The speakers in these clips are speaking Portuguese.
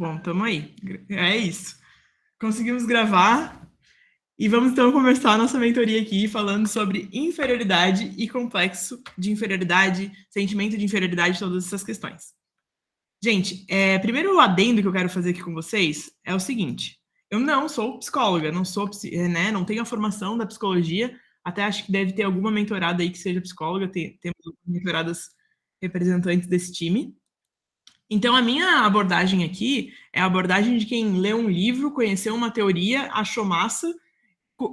Bom, tamo aí. É isso. Conseguimos gravar e vamos então começar a nossa mentoria aqui falando sobre inferioridade e complexo de inferioridade, sentimento de inferioridade, todas essas questões. Gente, primeiro o adendo que eu quero fazer aqui com vocês é o seguinte: eu não sou psicóloga, não sou, né, não tenho a formação da psicologia, até acho que deve ter alguma mentorada aí que seja psicóloga, temos mentoradas representantes desse time. Então, a minha abordagem aqui é a abordagem de quem leu um livro, conheceu uma teoria, achou massa,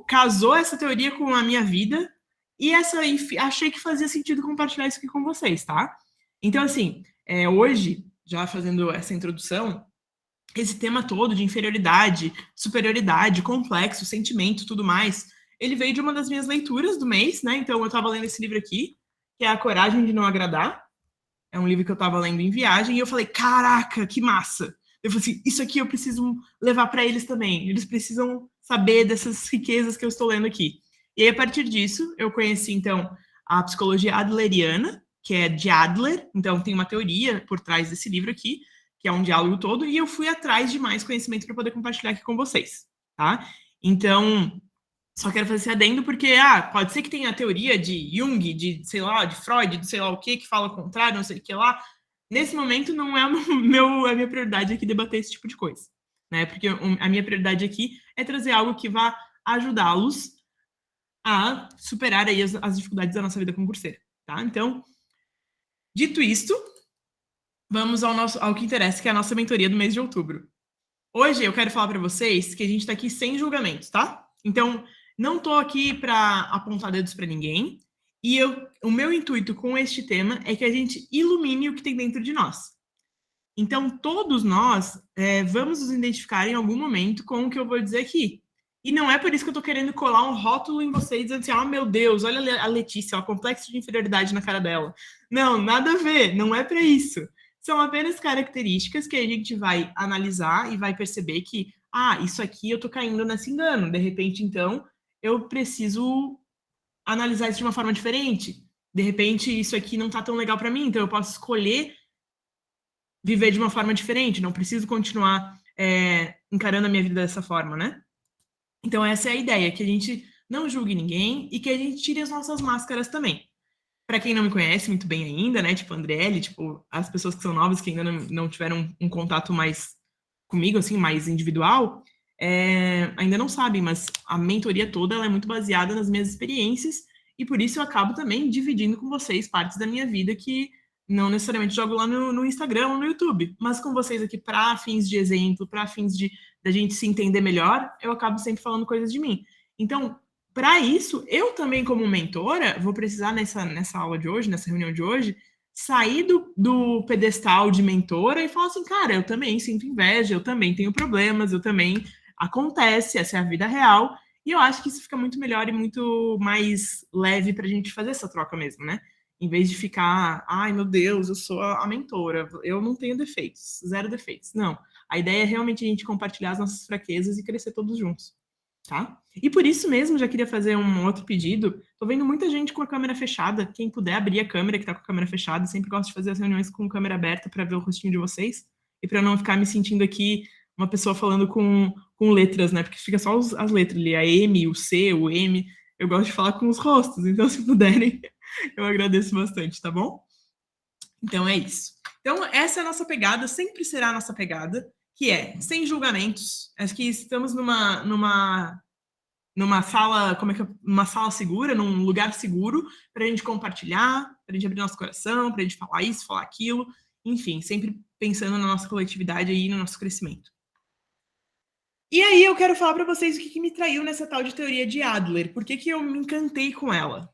casou essa teoria com a minha vida e achei que fazia sentido compartilhar isso aqui com vocês, tá? Então, assim, hoje, já fazendo essa introdução, esse tema todo de inferioridade, superioridade, complexo, sentimento, tudo mais, ele veio de uma das minhas leituras do mês, né? Então, eu estava lendo esse livro aqui, que é A Coragem de Não Agradar. É um livro que eu estava lendo em viagem e eu falei, caraca, que massa! Eu falei assim, isso aqui eu preciso levar para eles também. Eles precisam saber dessas riquezas que eu estou lendo aqui. E aí, a partir disso, eu conheci, então, a psicologia adleriana, que é de Adler. Então, tem uma teoria por trás desse livro aqui, que é um diálogo todo, e eu fui atrás de mais conhecimento para poder compartilhar aqui com vocês, tá? Então, só quero fazer esse adendo porque, pode ser que tenha a teoria de Jung, de, sei lá, de Freud, de sei lá o que fala o contrário, não sei o que lá. Nesse momento, não é a minha prioridade aqui debater esse tipo de coisa, né? Porque a minha prioridade aqui é trazer algo que vá ajudá-los a superar aí as dificuldades da nossa vida concurseira, tá? Então, dito isto, vamos ao que interessa, que é a nossa mentoria do mês de outubro. Hoje eu quero falar para vocês que a gente está aqui sem julgamentos, tá? Então, não estou aqui para apontar dedos para ninguém. E o meu intuito com este tema é que a gente ilumine o que tem dentro de nós. Então, todos nós vamos nos identificar em algum momento com o que eu vou dizer aqui. E não é por isso que eu estou querendo colar um rótulo em vocês dizendo assim, meu Deus, olha a Letícia, o complexo de inferioridade na cara dela. Não, nada a ver, não é para isso. São apenas características que a gente vai analisar e vai perceber que, isso aqui eu estou caindo nesse engano. De repente, então, eu preciso analisar isso de uma forma diferente. De repente, isso aqui não está tão legal para mim, então eu posso escolher viver de uma forma diferente, não preciso continuar encarando a minha vida dessa forma, né? Então, essa é a ideia, que a gente não julgue ninguém e que a gente tire as nossas máscaras também. Para quem não me conhece muito bem ainda, né, tipo Andriele, tipo as pessoas que são novas, que ainda não tiveram um contato mais comigo, assim, mais individual, ainda não sabem, mas a mentoria toda ela é muito baseada nas minhas experiências e por isso eu acabo também dividindo com vocês partes da minha vida que não necessariamente jogo lá no Instagram ou no YouTube, mas com vocês aqui para fins de exemplo, para fins da gente se entender melhor, eu acabo sempre falando coisas de mim. Então, para isso, eu também, como mentora, vou precisar nessa aula de hoje, nessa reunião de hoje, sair do pedestal de mentora e falar assim, cara, eu também sinto inveja, eu também tenho problemas, eu também acontece, essa é a vida real. E eu acho que isso fica muito melhor e muito mais leve para a gente fazer essa troca mesmo, né? Em vez de ficar, ai meu Deus, eu sou a mentora, eu não tenho defeitos, zero defeitos. Não. A ideia é realmente a gente compartilhar as nossas fraquezas e crescer todos juntos, tá? E por isso mesmo, já queria fazer um outro pedido. Tô vendo muita gente com a câmera fechada. Quem puder abrir a câmera que tá com a câmera fechada, sempre gosto de fazer as reuniões com câmera aberta para ver o rostinho de vocês e para não ficar me sentindo aqui uma pessoa falando com letras, né? Porque fica só as letras ali, a M, o C, o M. Eu gosto de falar com os rostos, então se puderem, eu agradeço bastante, tá bom? Então é isso. Então, essa é a nossa pegada, sempre será a nossa pegada, que é sem julgamentos. Acho que estamos numa sala, uma sala segura, num lugar seguro, para a gente compartilhar, para a gente abrir nosso coração, para a gente falar isso, falar aquilo, enfim, sempre pensando na nossa coletividade e no nosso crescimento. E aí eu quero falar para vocês o que me traiu nessa tal de teoria de Adler, por que eu me encantei com ela.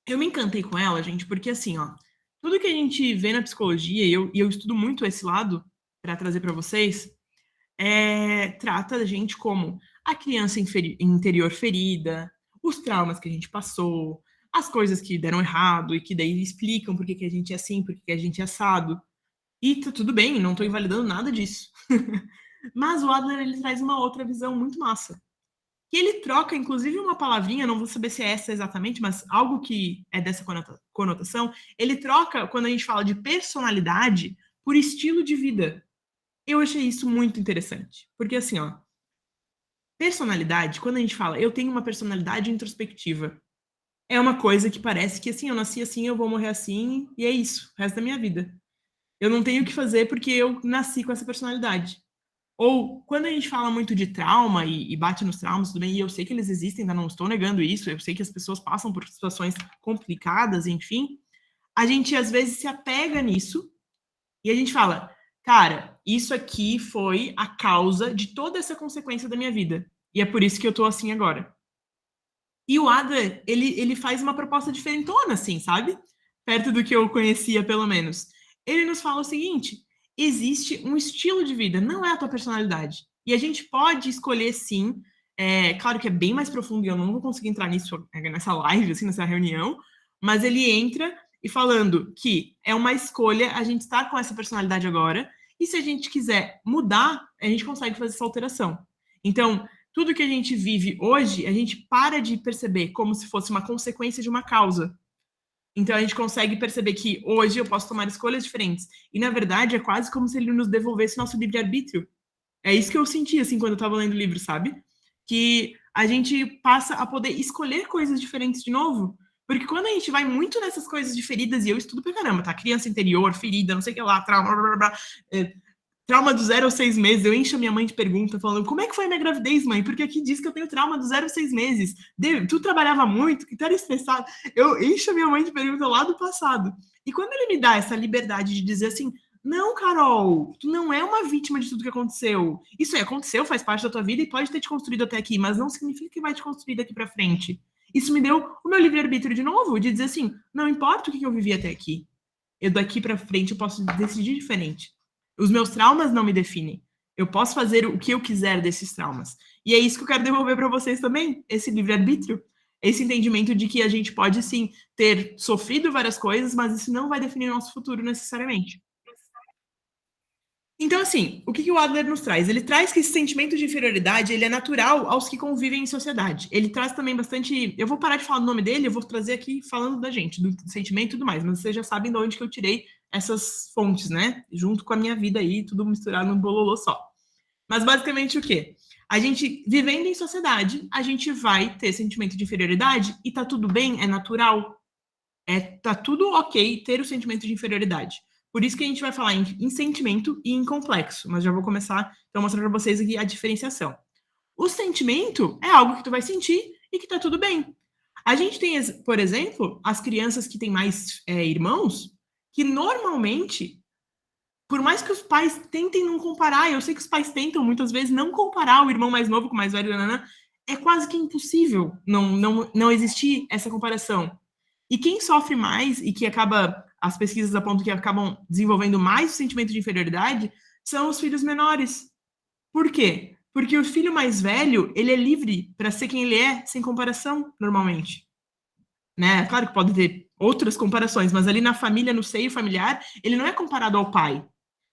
Eu me encantei com ela, gente, porque assim, ó, tudo que a gente vê na psicologia, e eu estudo muito esse lado para trazer para vocês, trata a gente como a criança interior ferida, os traumas que a gente passou, as coisas que deram errado e que daí explicam por que a gente é assim, por que a gente é assado. E tudo bem, não estou invalidando nada disso. Mas o Adler ele traz uma outra visão muito massa. Que ele troca, inclusive, uma palavrinha, não vou saber se é essa exatamente, mas algo que é dessa conotação, ele troca, quando a gente fala de personalidade, por estilo de vida. Eu achei isso muito interessante, porque assim, ó, personalidade, quando a gente fala, eu tenho uma personalidade introspectiva, é uma coisa que parece que, assim, eu nasci assim, eu vou morrer assim, e é isso, o resto da minha vida. Eu não tenho o que fazer porque eu nasci com essa personalidade. Ou, quando a gente fala muito de trauma e bate nos traumas, tudo bem, e eu sei que eles existem, ainda não estou negando isso, eu sei que as pessoas passam por situações complicadas, enfim, a gente às vezes se apega nisso e a gente fala, cara, isso aqui foi a causa de toda essa consequência da minha vida. E é por isso que eu tô assim agora. E o Adler, ele faz uma proposta diferentona, assim, sabe? Perto do que eu conhecia, pelo menos. Ele nos fala o seguinte: existe um estilo de vida, não é a tua personalidade. E a gente pode escolher, sim. Claro que é bem mais profundo e eu não vou conseguir entrar nisso nessa live, assim, nessa reunião, mas ele entra e falando que é uma escolha a gente estar com essa personalidade agora, e se a gente quiser mudar, a gente consegue fazer essa alteração. Então, tudo que a gente vive hoje, a gente para de perceber como se fosse uma consequência de uma causa. Então a gente consegue perceber que hoje eu posso tomar escolhas diferentes. E na verdade é quase como se ele nos devolvesse nosso livre-arbítrio. É isso que eu senti assim quando eu estava lendo o livro, sabe? Que a gente passa a poder escolher coisas diferentes de novo. Porque quando a gente vai muito nessas coisas de feridas, e eu estudo pra caramba, tá? Criança interior, ferida, não sei o que lá, trauma, blá, blá, blá, trauma do 0 aos 6 meses, eu encho a minha mãe de pergunta, falando, como é que foi a minha gravidez, mãe? Porque aqui diz que eu tenho trauma do 0 aos 6 meses. Tu trabalhava muito, que tu era estressado. Eu encho a minha mãe de pergunta lá do passado. E quando ele me dá essa liberdade de dizer assim, não, Carol, tu não é uma vítima de tudo que aconteceu. Isso aí aconteceu, faz parte da tua vida e pode ter te construído até aqui, mas não significa que vai te construir daqui para frente. Isso me deu o meu livre-arbítrio de novo, de dizer assim, não importa o que eu vivi até aqui, eu daqui para frente eu posso decidir diferente. Os meus traumas não me definem. Eu posso fazer o que eu quiser desses traumas. E é isso que eu quero devolver para vocês também, esse livre-arbítrio, esse entendimento de que a gente pode sim ter sofrido várias coisas, mas isso não vai definir o nosso futuro necessariamente. Então, assim, o que o Adler nos traz? Ele traz que esse sentimento de inferioridade ele é natural aos que convivem em sociedade. Ele traz também bastante. Eu vou parar de falar o nome dele, eu vou trazer aqui falando da gente, do sentimento e tudo mais, mas vocês já sabem de onde que eu tirei essas fontes, né? Junto com a minha vida aí, tudo misturado num bololô só. Mas basicamente o quê? A gente, vivendo em sociedade, a gente vai ter sentimento de inferioridade e tá tudo bem, é natural. Tá tudo ok ter o sentimento de inferioridade. Por isso que a gente vai falar em sentimento e em complexo, mas já vou começar então mostrando para vocês aqui a diferenciação. O sentimento é algo que tu vai sentir e que tá tudo bem. A gente tem, por exemplo, as crianças que têm mais irmãos, que normalmente, por mais que os pais tentem não comparar, eu sei que os pais tentam muitas vezes não comparar o irmão mais novo com o mais velho, é quase que impossível não existir essa comparação. E quem sofre mais e que acaba, as pesquisas apontam que acabam desenvolvendo mais o sentimento de inferioridade, são os filhos menores. Por quê? Porque o filho mais velho, ele é livre para ser quem ele é, sem comparação, normalmente. Né? Claro que pode ter outras comparações, mas ali na família, no seio familiar, ele não é comparado ao pai.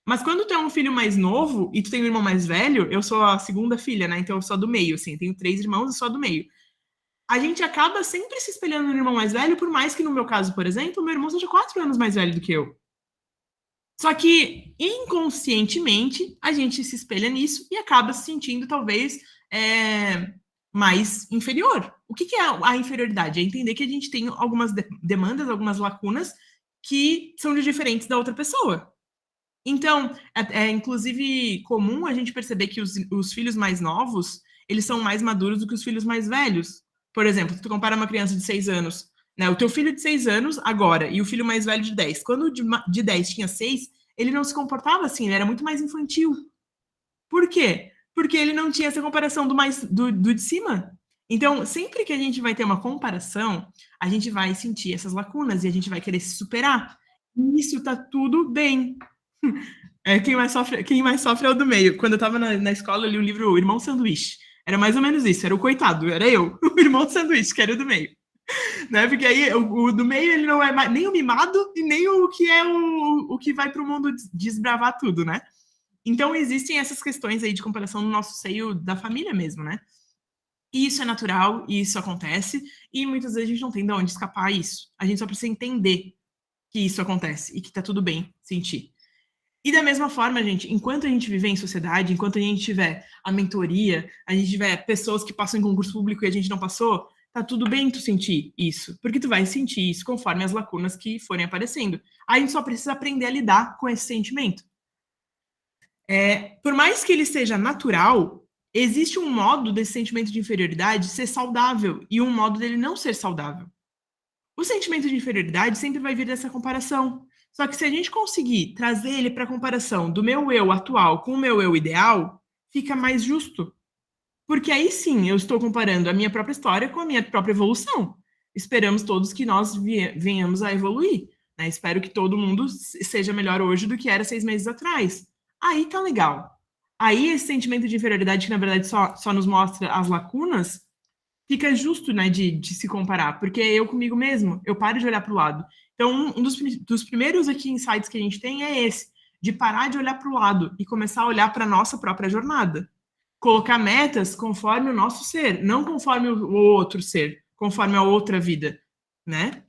Mas quando tu é um filho mais novo e tu tem um irmão mais velho, eu sou a segunda filha, né? Então eu sou do meio, assim, tenho 3 irmãos e sou do meio. A gente acaba sempre se espelhando no irmão mais velho, por mais que no meu caso, por exemplo, meu irmão seja 4 anos mais velho do que eu. Só que inconscientemente a gente se espelha nisso e acaba se sentindo talvez mais inferior. O que é a inferioridade? É entender que a gente tem algumas demandas, algumas lacunas que são diferentes da outra pessoa. Então, é inclusive comum a gente perceber que os filhos mais novos, eles são mais maduros do que os filhos mais velhos. Por exemplo, se tu compara uma criança de 6 anos, né, o teu filho de 6 anos agora e o filho mais velho de 10. Quando o de 10 tinha 6, ele não se comportava assim, ele era muito mais infantil. Por quê? Porque ele não tinha essa comparação do de cima. Então, sempre que a gente vai ter uma comparação, a gente vai sentir essas lacunas e a gente vai querer se superar. E isso tá tudo bem. Quem mais sofre é o do meio. Quando eu tava na escola, eu li o livro O Irmão Sanduíche. Era mais ou menos isso, era o coitado, era eu, o irmão sanduíche, que era o do meio. Né? Porque aí o do meio ele não é nem o mimado e nem o que é o que vai para o mundo desbravar tudo, né? Então existem essas questões aí de comparação no nosso seio da família mesmo, né? E isso é natural, e isso acontece, e muitas vezes a gente não tem de onde escapar isso. A gente só precisa entender que isso acontece e que tá tudo bem sentir. E da mesma forma, gente, enquanto a gente viver em sociedade, enquanto a gente tiver a mentoria, a gente tiver pessoas que passam em concurso público e a gente não passou, tá tudo bem tu sentir isso, porque tu vai sentir isso conforme as lacunas que forem aparecendo. A gente só precisa aprender a lidar com esse sentimento. Por mais que ele seja natural, existe um modo desse sentimento de inferioridade ser saudável e um modo dele não ser saudável. O sentimento de inferioridade sempre vai vir dessa comparação. Só que se a gente conseguir trazer ele para a comparação do meu eu atual com o meu eu ideal, fica mais justo. Porque aí sim eu estou comparando a minha própria história com a minha própria evolução. Esperamos todos que nós venhamos a evoluir. Né? Espero que todo mundo seja melhor hoje do que era 6 meses atrás. Aí tá legal. Aí esse sentimento de inferioridade, que na verdade só nos mostra as lacunas, fica justo, né, de se comparar, porque é eu comigo mesmo, eu paro de olhar para o lado. Então, um dos primeiros aqui insights que a gente tem é esse, de parar de olhar para o lado e começar a olhar para a nossa própria jornada. Colocar metas conforme o nosso ser, não conforme o outro ser, conforme a outra vida, né?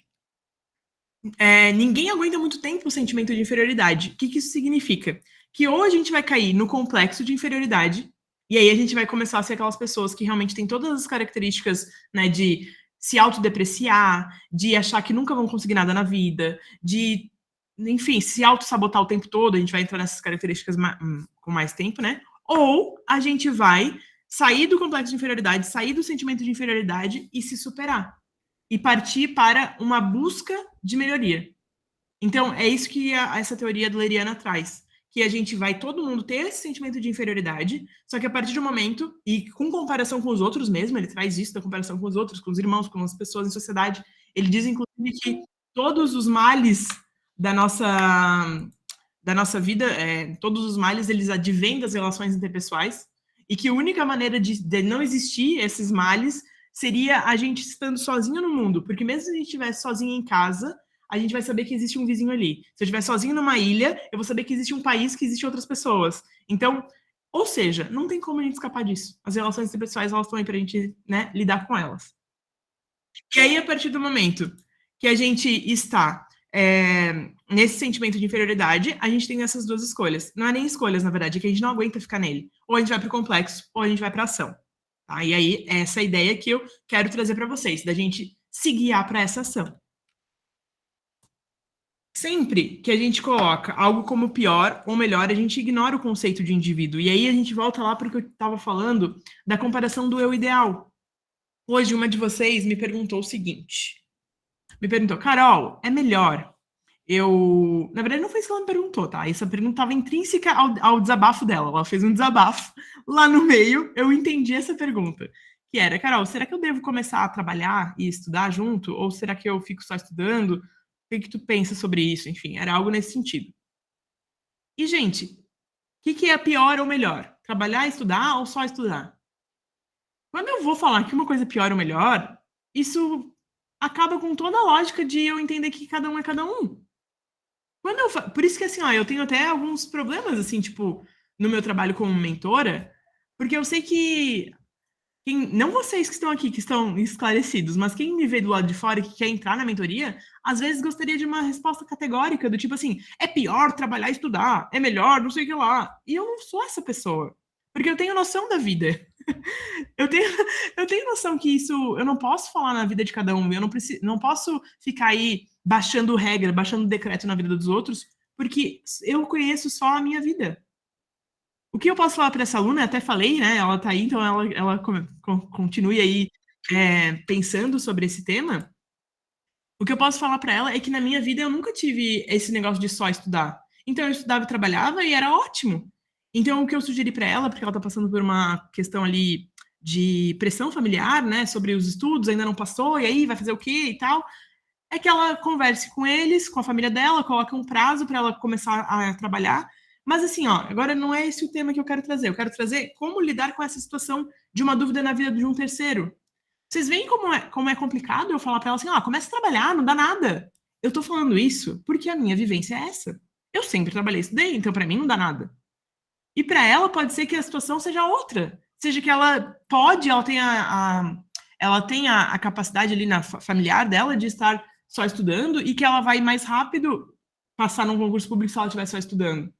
Ninguém aguenta muito tempo o sentimento de inferioridade. O que isso significa? Que ou a gente vai cair no complexo de inferioridade, e aí a gente vai começar a ser aquelas pessoas que realmente têm todas as características, né, de se autodepreciar, de achar que nunca vão conseguir nada na vida, de, enfim, se auto-sabotar o tempo todo, a gente vai entrar nessas características com mais tempo, né? Ou a gente vai sair do complexo de inferioridade, sair do sentimento de inferioridade e se superar. E partir para uma busca de melhoria. Então, é isso que essa teoria adleriana traz. Que a gente vai, todo mundo ter esse sentimento de inferioridade, só que a partir de um momento, e com comparação com os outros mesmo, ele traz isso da comparação com os outros, com os irmãos, com as pessoas em sociedade, ele diz, inclusive, que todos os males da nossa vida, todos os males, eles advêm das relações interpessoais, e que a única maneira de não existir esses males seria a gente estando sozinho no mundo, porque mesmo se a gente estivesse sozinho em casa, a gente vai saber que existe um vizinho ali. Se eu estiver sozinho numa ilha, eu vou saber que existe um país, que existem outras pessoas. Então, ou seja, não tem como a gente escapar disso. As relações interpessoais, elas estão aí pra gente, né, lidar com elas. E aí, a partir do momento que a gente está nesse sentimento de inferioridade, a gente tem essas duas escolhas. Não é nem escolhas, na verdade, é que a gente não aguenta ficar nele. Ou a gente vai para o complexo, ou a gente vai para a ação. Tá? E aí, essa é a ideia que eu quero trazer para vocês, da gente se guiar para essa ação. Sempre que a gente coloca algo como pior ou melhor, a gente ignora o conceito de indivíduo. E aí a gente volta lá para o que eu estava falando da comparação do eu ideal. Hoje, uma de vocês me perguntou o seguinte. Me perguntou, Carol, é melhor eu... Na verdade, não foi isso que ela me perguntou, tá? Essa pergunta estava intrínseca ao desabafo dela. Ela fez um desabafo lá no meio, eu entendi essa pergunta. Que era, Carol, será que eu devo começar a trabalhar e estudar junto? Ou será que eu fico só estudando? O que tu pensa sobre isso? Enfim, era algo nesse sentido. E, gente, o que é pior ou melhor? Trabalhar e estudar ou só estudar? Quando eu vou falar que uma coisa é pior ou melhor, isso acaba com toda a lógica de eu entender que cada um é cada um. Por isso que, assim, ó, eu tenho até alguns problemas, assim, tipo, no meu trabalho como mentora, porque eu sei que não vocês que estão aqui, que estão esclarecidos, mas quem me vê do lado de fora e que quer entrar na mentoria, às vezes gostaria de uma resposta categórica, do tipo assim, é pior trabalhar e estudar, é melhor, não sei o que lá. E eu não sou essa pessoa, porque eu tenho noção da vida. eu, tenho noção que isso, eu não posso falar na vida de cada um, eu não posso ficar aí baixando regra, baixando decreto na vida dos outros, porque eu conheço só a minha vida. O que eu posso falar para essa aluna, até falei, né? Ela está aí, então ela continue aí pensando sobre esse tema. O que eu posso falar para ela é que na minha vida eu nunca tive esse negócio de só estudar. Então eu estudava e trabalhava e era ótimo. Então o que eu sugeri para ela, porque ela está passando por uma questão ali de pressão familiar, né? Sobre os estudos, ainda não passou, e aí vai fazer o quê e tal, é que ela converse com eles, com a família dela, coloque um prazo para ela começar a trabalhar. Mas assim, ó, agora não é esse o tema que eu quero trazer. Eu quero trazer como lidar com essa situação de uma dúvida na vida de um terceiro. Vocês veem como é complicado eu falar para ela assim, ó, comece a trabalhar, não dá nada. Eu tô falando isso porque a minha vivência é essa. Eu sempre trabalhei e estudei, então para mim não dá nada. E para ela pode ser que a situação seja outra. Seja que ela tem a capacidade ali na familiar dela de estar só estudando e que ela vai mais rápido passar num concurso público se ela estiver só estudando.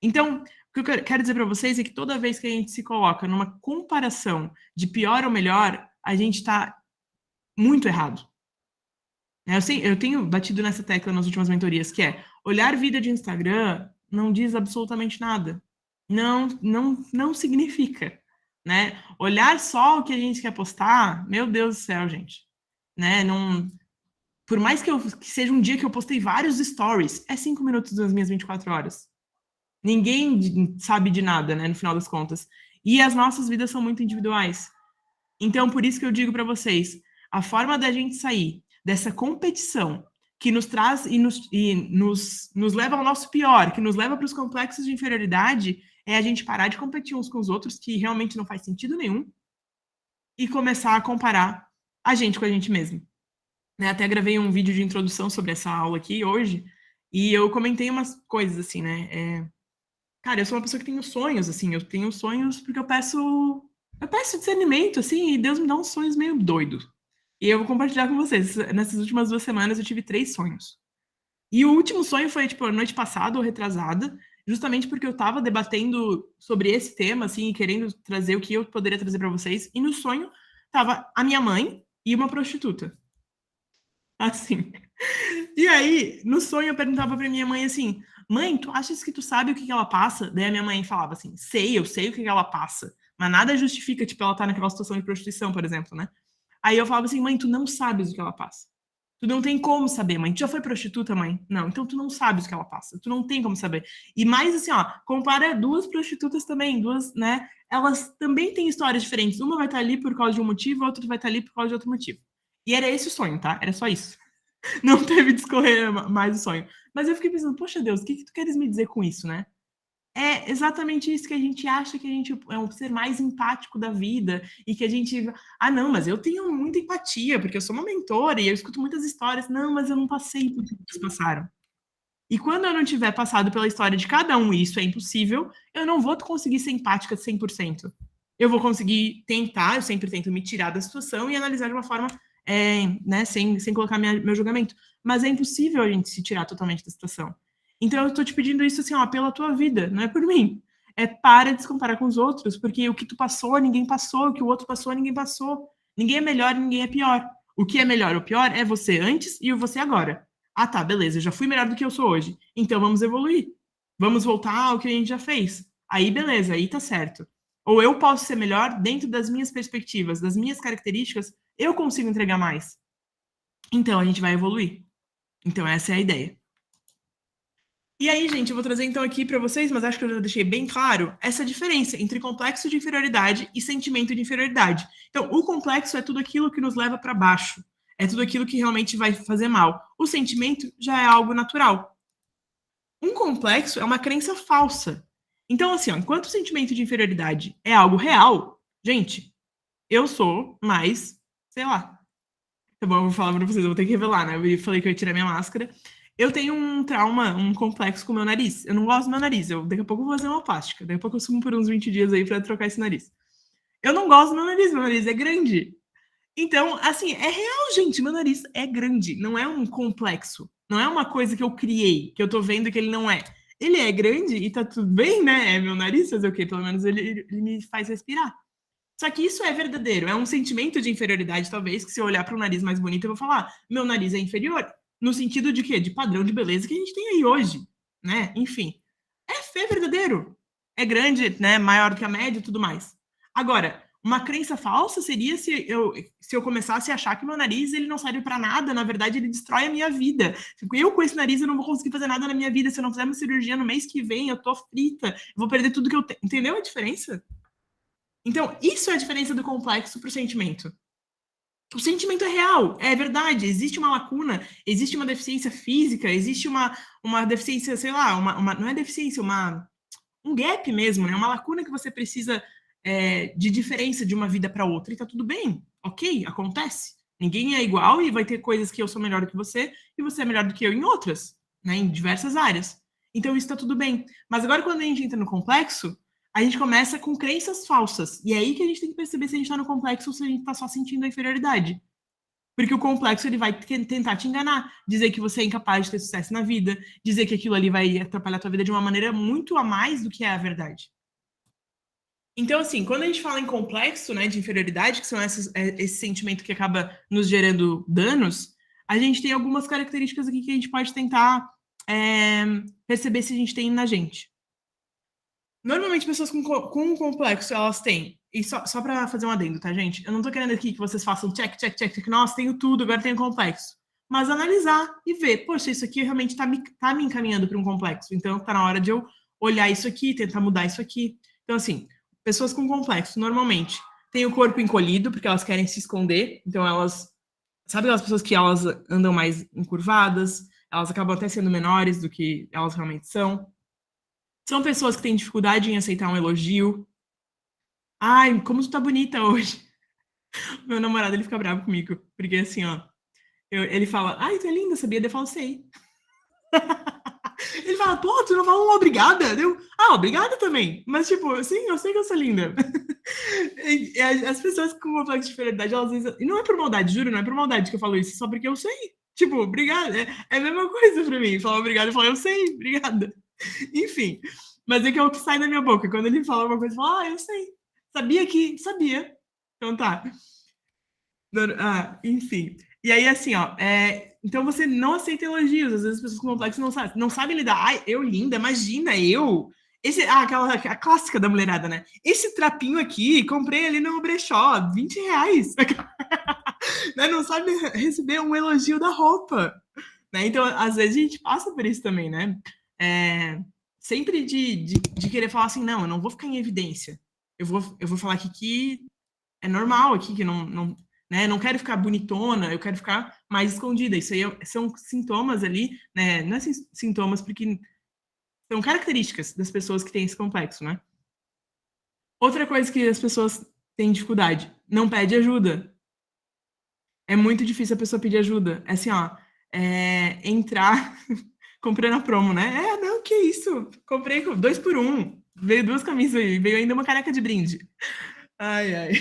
Então, o que eu quero dizer para vocês é que toda vez que a gente se coloca numa comparação de pior ou melhor, a gente está muito errado. Eu tenho batido nessa tecla nas últimas mentorias, que é olhar vida de Instagram não diz absolutamente nada. Não significa, né? Olhar só o que a gente quer postar, meu Deus do céu, gente. Né? Não, por mais que seja um dia que eu postei vários stories, é 5 minutos das minhas 24 horas. Ninguém sabe de nada, né, no final das contas. E as nossas vidas são muito individuais. Então, por isso que eu digo para vocês, a forma da gente sair dessa competição que nos traz nos leva ao nosso pior, que nos leva para os complexos de inferioridade, é a gente parar de competir uns com os outros, que realmente não faz sentido nenhum, e começar a comparar a gente com a gente mesmo. Né? Até gravei um vídeo de introdução sobre essa aula aqui hoje, e eu comentei umas coisas assim, né? Cara, eu sou uma pessoa que tem sonhos, assim, eu tenho sonhos porque eu peço discernimento, assim, e Deus me dá uns sonhos meio doidos. E eu vou compartilhar com vocês. Nessas últimas 2 semanas eu tive 3 sonhos. E o último sonho foi, tipo, noite passada ou retrasada, justamente porque eu tava debatendo sobre esse tema, assim, e querendo trazer o que eu poderia trazer para vocês. E no sonho tava a minha mãe e uma prostituta. Assim. E aí, no sonho, eu perguntava pra minha mãe assim: mãe, tu achas que tu sabe o que ela passa? Daí a minha mãe falava assim: eu sei o que ela passa, mas nada justifica, tipo, ela tá naquela situação de prostituição, por exemplo, né? Aí eu falava assim: mãe, tu não sabes o que ela passa. Tu não tem como saber, mãe. Tu já foi prostituta, mãe? Não, então tu não sabes o que ela passa. Tu não tem como saber. E mais assim, ó, compara duas prostitutas também, duas, né? Elas também têm histórias diferentes. Uma vai estar ali por causa de um motivo, a outra vai estar ali por causa de outro motivo. E era esse o sonho, tá? Era só isso. Não teve discorrer mais o sonho. Mas eu fiquei pensando, poxa Deus, o que, que tu queres me dizer com isso, né? É exatamente isso que a gente acha que a gente é um ser mais empático da vida e que a gente. Ah, não, mas eu tenho muita empatia, porque eu sou uma mentora e eu escuto muitas histórias. Não, mas eu não passei por tudo que eles passaram. E quando eu não tiver passado pela história de cada um, e isso é impossível, eu não vou conseguir ser empática 100%. Eu vou conseguir tentar, eu sempre tento me tirar da situação e analisar de uma forma, né, sem colocar meu julgamento. Mas é impossível a gente se tirar totalmente da situação. Então eu estou te pedindo isso assim, ó, pela tua vida, não é por mim. É para de se comparar com os outros, porque o que tu passou, ninguém passou, o que o outro passou, ninguém passou. Ninguém é melhor, ninguém é pior. O que é melhor ou pior é você antes e o você agora. Ah, tá, beleza, eu já fui melhor do que eu sou hoje. Então vamos evoluir. Vamos voltar ao que a gente já fez. Aí, beleza, aí tá certo. Ou eu posso ser melhor dentro das minhas perspectivas, das minhas características, eu consigo entregar mais. Então a gente vai evoluir. Então essa é a ideia. E aí, gente, eu vou trazer então aqui para vocês, mas acho que eu já deixei bem claro, essa diferença entre complexo de inferioridade e sentimento de inferioridade. Então, o complexo é tudo aquilo que nos leva para baixo, é tudo aquilo que realmente vai fazer mal. O sentimento já é algo natural. Um complexo é uma crença falsa. Então, assim, ó, enquanto o sentimento de inferioridade é algo real, gente, eu sou mais, sei lá. Tá bom, eu vou falar pra vocês, eu vou ter que revelar, né? Eu falei que eu ia tirar minha máscara. Eu tenho um trauma, um complexo com o meu nariz. Eu não gosto do meu nariz. Daqui a pouco eu vou fazer uma plástica. Daqui a pouco eu sumo por uns 20 dias aí pra trocar esse nariz. Eu não gosto do meu nariz é grande. Então, assim, é real, gente. Meu nariz é grande. Não é um complexo. Não é uma coisa que eu criei, que eu tô vendo que ele não é. Ele é grande e tá tudo bem, né? É meu nariz fazer o quê? Pelo menos ele me faz respirar. Só que isso é verdadeiro, é um sentimento de inferioridade, talvez, que se eu olhar para o nariz mais bonito, eu vou falar, meu nariz é inferior. No sentido de quê? De padrão de beleza que a gente tem aí hoje, né? Enfim, é verdadeiro. É grande, né? Maior do que a média e tudo mais. Agora, uma crença falsa seria se eu começasse a achar que meu nariz ele não serve para nada, na verdade ele destrói a minha vida. Eu com esse nariz eu não vou conseguir fazer nada na minha vida, se eu não fizer uma cirurgia no mês que vem, eu tô frita, eu vou perder tudo que eu tenho. Entendeu a diferença? Então, isso é a diferença do complexo para o sentimento. O sentimento é real, é verdade, existe uma lacuna, existe uma deficiência física, existe uma deficiência, sei lá, não é deficiência, um gap mesmo, né? Uma lacuna que você precisa de diferença de uma vida para outra, e tá tudo bem, ok, acontece. Ninguém é igual e vai ter coisas que eu sou melhor do que você e você é melhor do que eu em outras, né? Em diversas áreas. Então isso tá tudo bem. Mas agora quando a gente entra no complexo, a gente começa com crenças falsas. E é aí que a gente tem que perceber se a gente está no complexo ou se a gente está só sentindo a inferioridade. Porque o complexo, ele vai tentar te enganar, dizer que você é incapaz de ter sucesso na vida, dizer que aquilo ali vai atrapalhar a tua vida de uma maneira muito a mais do que é a verdade. Então, assim, quando a gente fala em complexo, né, de inferioridade, que são esse sentimento que acaba nos gerando danos, a gente tem algumas características aqui que a gente pode tentar perceber se a gente tem na gente. Normalmente, pessoas com complexo, elas têm. E só para fazer um adendo, tá, gente? Eu não tô querendo aqui que vocês façam check, check, check, check. Nossa, tenho tudo, agora tenho complexo. Mas analisar e ver, poxa, isso aqui realmente tá me encaminhando para um complexo. Então, tá na hora de eu olhar isso aqui, tentar mudar isso aqui. Então, assim, pessoas com complexo, normalmente, têm o corpo encolhido, porque elas querem se esconder. Então, elas. Sabe aquelas pessoas que elas andam mais encurvadas? Elas acabam até sendo menores do que elas realmente são. São pessoas que têm dificuldade em aceitar um elogio. Ai, como tu tá bonita hoje. Meu namorado, ele fica bravo comigo. Porque assim, ó. Ele fala, ai, tu é linda, sabia? Eu falo, sei. Ele fala, pô, tu não fala uma obrigada? Eu, obrigada também. Mas, tipo, sim, eu sei que eu sou linda. E as pessoas com complexo de inferioridade, elas às vezes. E não é por maldade, juro, não é por maldade que eu falo isso, só porque eu sei. Tipo, obrigada. É a mesma coisa pra mim. Falar obrigada e falar, eu sei, obrigada. Enfim. Mas é que é o que sai da minha boca. Quando ele fala alguma coisa, eu falo, eu sei. Sabia que. Sabia. Então tá. Enfim. E aí, assim, ó. Então você não aceita elogios. Às vezes as pessoas com complexo não sabem lidar. Ai, eu linda, imagina, eu. A clássica da mulherada, né? Esse trapinho aqui, comprei ali no brechó, R$ 20. Né? Não sabe receber um elogio da roupa. Né? Então, às vezes a gente passa por isso também, né? Sempre de querer falar assim, não, eu não vou ficar em evidência. Eu vou falar aqui que é normal aqui, que né, não quero ficar bonitona, eu quero ficar mais escondida. Isso aí são sintomas ali, né? Não é sintomas, porque são características das pessoas que têm esse complexo, né? Outra coisa que as pessoas têm dificuldade, não pede ajuda. É muito difícil a pessoa pedir ajuda. É assim, ó, entrar comprando a promo, né? Não, que isso? Comprei 2 por 1. Veio 2 camisas aí, veio ainda uma caneca de brinde. Ai, ai.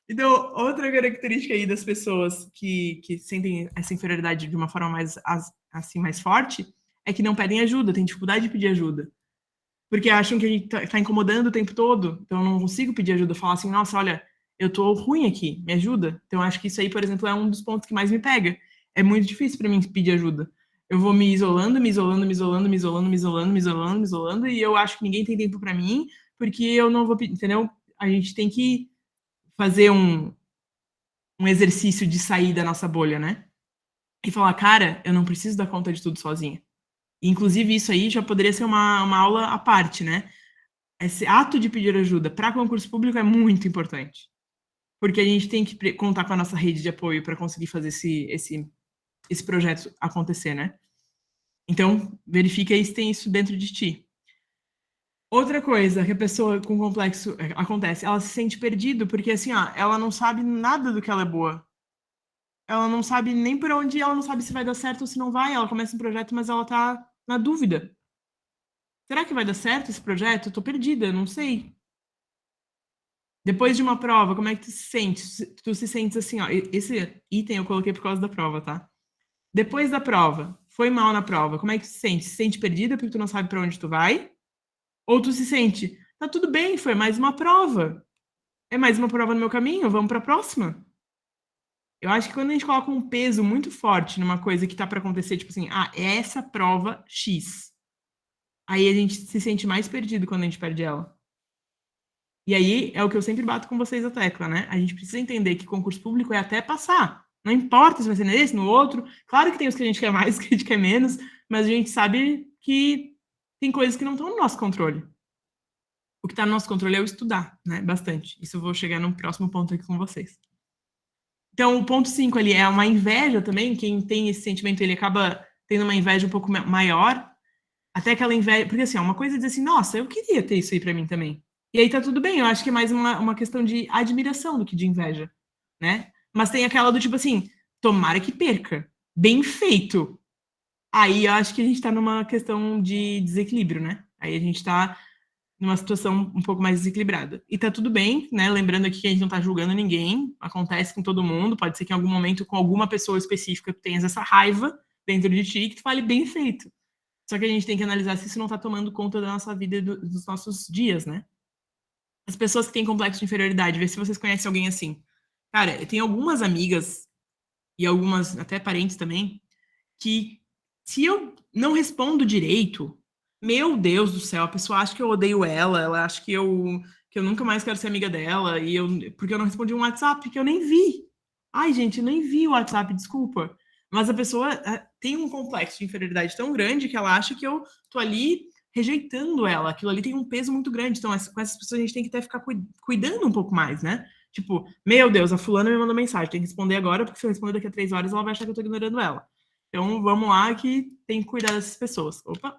Então, outra característica aí das pessoas que sentem essa inferioridade de uma forma mais, assim, mais forte é que não pedem ajuda, têm dificuldade de pedir ajuda. Porque acham que a gente tá incomodando o tempo todo, então eu não consigo pedir ajuda. Falar assim, nossa, olha, eu tô ruim aqui, me ajuda. Então, acho que isso aí, por exemplo, é um dos pontos que mais me pega. É muito difícil para mim pedir ajuda. Eu vou me isolando, me isolando, me isolando, me isolando, me isolando, me isolando, me isolando, e eu acho que ninguém tem tempo para mim, porque eu não vou pedir, entendeu? A gente tem que fazer um exercício de sair da nossa bolha, né? E falar, cara, eu não preciso dar conta de tudo sozinha. Inclusive, isso aí já poderia ser uma aula à parte, né? Esse ato de pedir ajuda para concurso público é muito importante. Porque a gente tem que contar com a nossa rede de apoio para conseguir fazer esse projeto acontecer, né? Então, verifica aí se tem isso dentro de ti. Outra coisa que a pessoa com complexo acontece, ela se sente perdido, porque assim, ela não sabe nada do que ela é boa. Ela não sabe nem por onde, ela não sabe se vai dar certo ou se não vai. Ela começa um projeto, mas ela tá na dúvida. Será que vai dar certo esse projeto? Eu tô perdida, não sei. Depois de uma prova, como é que tu se sente? Tu se sentes assim, ó. Esse item eu coloquei por causa da prova, tá? Depois da prova, foi mal na prova, como é que tu se sente? Se sente perdida porque tu não sabe para onde tu vai? Ou tu se sente, tá tudo bem, foi mais uma prova. É mais uma prova no meu caminho, vamos para a próxima. Eu acho que quando a gente coloca um peso muito forte numa coisa que tá para acontecer, tipo assim, é essa prova X. Aí a gente se sente mais perdido quando a gente perde ela. E aí é o que eu sempre bato com vocês a tecla, né? A gente precisa entender que concurso público é até passar. Não importa se vai ser nesse, no outro. Claro que tem os que a gente quer mais, que a gente quer menos, mas a gente sabe que tem coisas que não estão no nosso controle. O que está no nosso controle é o estudar, né? Bastante. Isso eu vou chegar no próximo ponto aqui com vocês. Então, o ponto 5 ali é uma inveja também. Quem tem esse sentimento, ele acaba tendo uma inveja um pouco maior. Até aquela inveja. Porque assim, uma coisa é dizer assim, nossa, eu queria ter isso aí para mim também. E aí tá tudo bem, eu acho que é mais uma questão de admiração do que de inveja, né? Mas tem aquela do tipo assim, tomara que perca. Bem feito. Aí eu acho que a gente tá numa questão de desequilíbrio, né? Aí a gente tá numa situação um pouco mais desequilibrada. E tá tudo bem, né? Lembrando aqui que a gente não tá julgando ninguém, acontece com todo mundo, pode ser que em algum momento com alguma pessoa específica tu tenhas essa raiva dentro de ti que tu fale bem feito. Só que a gente tem que analisar se isso não tá tomando conta da nossa vida e dos nossos dias, né? As pessoas que têm complexo de inferioridade, ver se vocês conhecem alguém assim. Cara, eu tenho algumas amigas e algumas até parentes também que se eu não respondo direito, meu Deus do céu, a pessoa acha que eu odeio ela, ela acha que eu nunca mais quero ser amiga dela, porque eu não respondi um WhatsApp que eu nem vi. Ai, gente, eu nem vi o WhatsApp, desculpa. Mas a pessoa tem um complexo de inferioridade tão grande que ela acha que eu tô ali rejeitando ela. Aquilo ali tem um peso muito grande. Então, com essas pessoas a gente tem que até ficar cuidando um pouco mais, né? Tipo, meu Deus, a fulana me mandou mensagem, tem que responder agora, porque se eu responder daqui a 3 horas, ela vai achar que eu tô ignorando ela. Então, vamos lá que tem que cuidar dessas pessoas. Opa!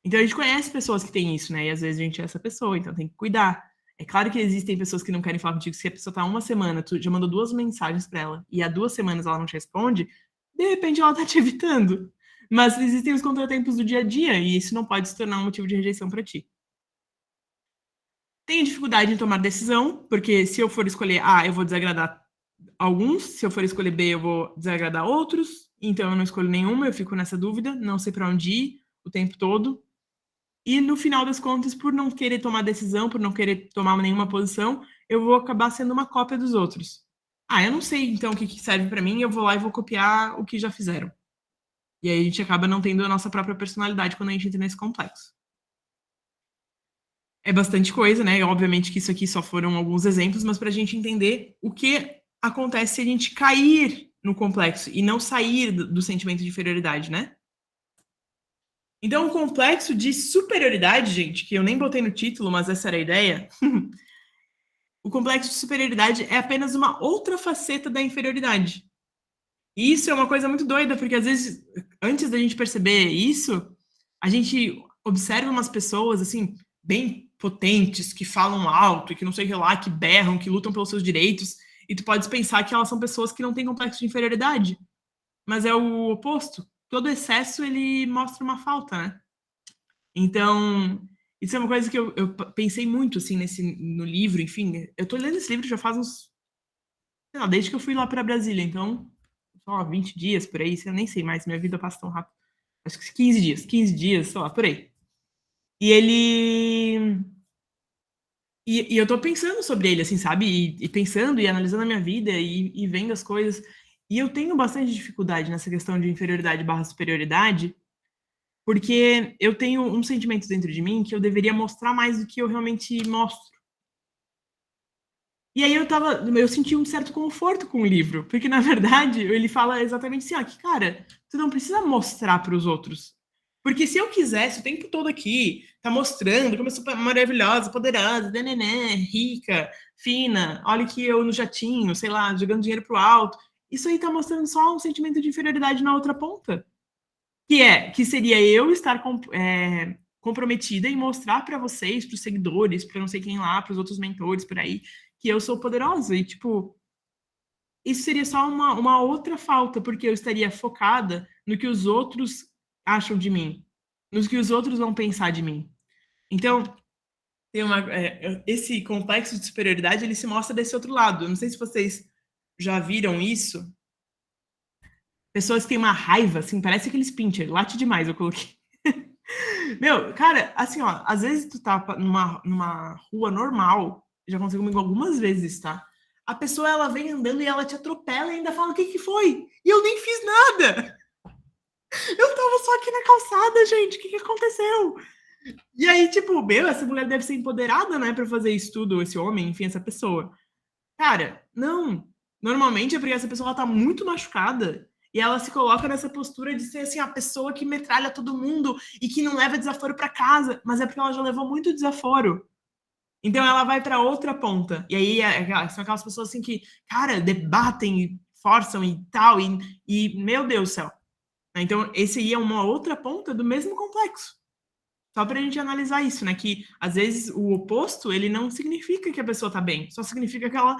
Então, a gente conhece pessoas que têm isso, né? E às vezes a gente é essa pessoa, então tem que cuidar. É claro que existem pessoas que não querem falar contigo. Se a pessoa tá uma semana, tu já mandou 2 mensagens para ela, e há 2 semanas ela não te responde, de repente ela tá te evitando. Mas existem os contratempos do dia a dia, e isso não pode se tornar um motivo de rejeição para ti. Tenho dificuldade em tomar decisão, porque se eu for escolher A, eu vou desagradar alguns, se eu for escolher B, eu vou desagradar outros, então eu não escolho nenhuma, eu fico nessa dúvida, não sei para onde ir o tempo todo. E no final das contas, por não querer tomar decisão, por não querer tomar nenhuma posição, eu vou acabar sendo uma cópia dos outros. Ah, eu não sei então o que serve para mim, eu vou lá e vou copiar o que já fizeram. E aí a gente acaba não tendo a nossa própria personalidade quando a gente entra nesse complexo. É bastante coisa, né? Obviamente que isso aqui só foram alguns exemplos, mas para a gente entender o que acontece se a gente cair no complexo e não sair do sentimento de inferioridade, né? Então, o complexo de superioridade, gente, que eu nem botei no título, mas essa era a ideia. O complexo de superioridade é apenas uma outra faceta da inferioridade. E isso é uma coisa muito doida, porque às vezes, antes da gente perceber isso, a gente observa umas pessoas, assim, bem potentes, que falam alto e que não sei o que lá, que berram, que lutam pelos seus direitos, e tu pode pensar que elas são pessoas que não têm complexo de inferioridade. Mas é o oposto. Todo excesso, ele mostra uma falta, né? Então, isso é uma coisa que eu pensei muito, assim, no livro, enfim. Eu tô lendo esse livro já faz uns... Sei lá, desde que eu fui lá para Brasília, então, sei lá, 20 dias por aí, eu nem sei mais, minha vida passa tão rápido. Acho que 15 dias, sei lá, por aí. E ele... E eu tô pensando sobre ele, assim, sabe? E pensando e analisando a minha vida e vendo as coisas. E eu tenho bastante dificuldade nessa questão de inferioridade barra superioridade, porque eu tenho um sentimento dentro de mim que eu deveria mostrar mais do que eu realmente mostro. E aí eu senti um certo conforto com o livro, porque na verdade ele fala exatamente assim, ó, que cara, tu não precisa mostrar para os outros. Porque se eu quisesse o tempo todo aqui, tá mostrando como eu sou maravilhosa, poderosa, nené, rica, fina, olha que eu no jatinho, sei lá, jogando dinheiro pro alto, isso aí tá mostrando só um sentimento de inferioridade na outra ponta. Que seria eu estar comprometida em mostrar para vocês, para os seguidores, para não sei quem lá, para os outros mentores por aí, que eu sou poderosa. E, tipo, isso seria só uma outra falta, porque eu estaria focada no que os outros acham de mim, no que os outros vão pensar de mim. Então, esse complexo de superioridade, ele se mostra desse outro lado. Eu não sei se vocês já viram isso. Pessoas que têm uma raiva, assim, parece aqueles pincher, late demais, eu coloquei. Meu, cara, assim, ó, às vezes tu tá numa rua normal, já aconteceu comigo algumas vezes, tá? A pessoa, ela vem andando e ela te atropela e ainda fala, o que que foi? E eu nem fiz nada! Eu tava só aqui na calçada, gente, o que que aconteceu? E aí, tipo, meu, essa mulher deve ser empoderada, né, pra fazer isso tudo, esse homem, enfim, essa pessoa. Cara, não. Normalmente é porque essa pessoa ela tá muito machucada e ela se coloca nessa postura de ser assim a pessoa que metralha todo mundo e que não leva desaforo para casa, mas é porque ela já levou muito desaforo. Então ela vai para outra ponta. E aí são aquelas pessoas assim que, cara, debatem e forçam e tal e meu Deus do céu. Então esse aí é uma outra ponta do mesmo complexo. Só para a gente analisar isso, né? Que às vezes o oposto ele não significa que a pessoa tá bem, só significa que ela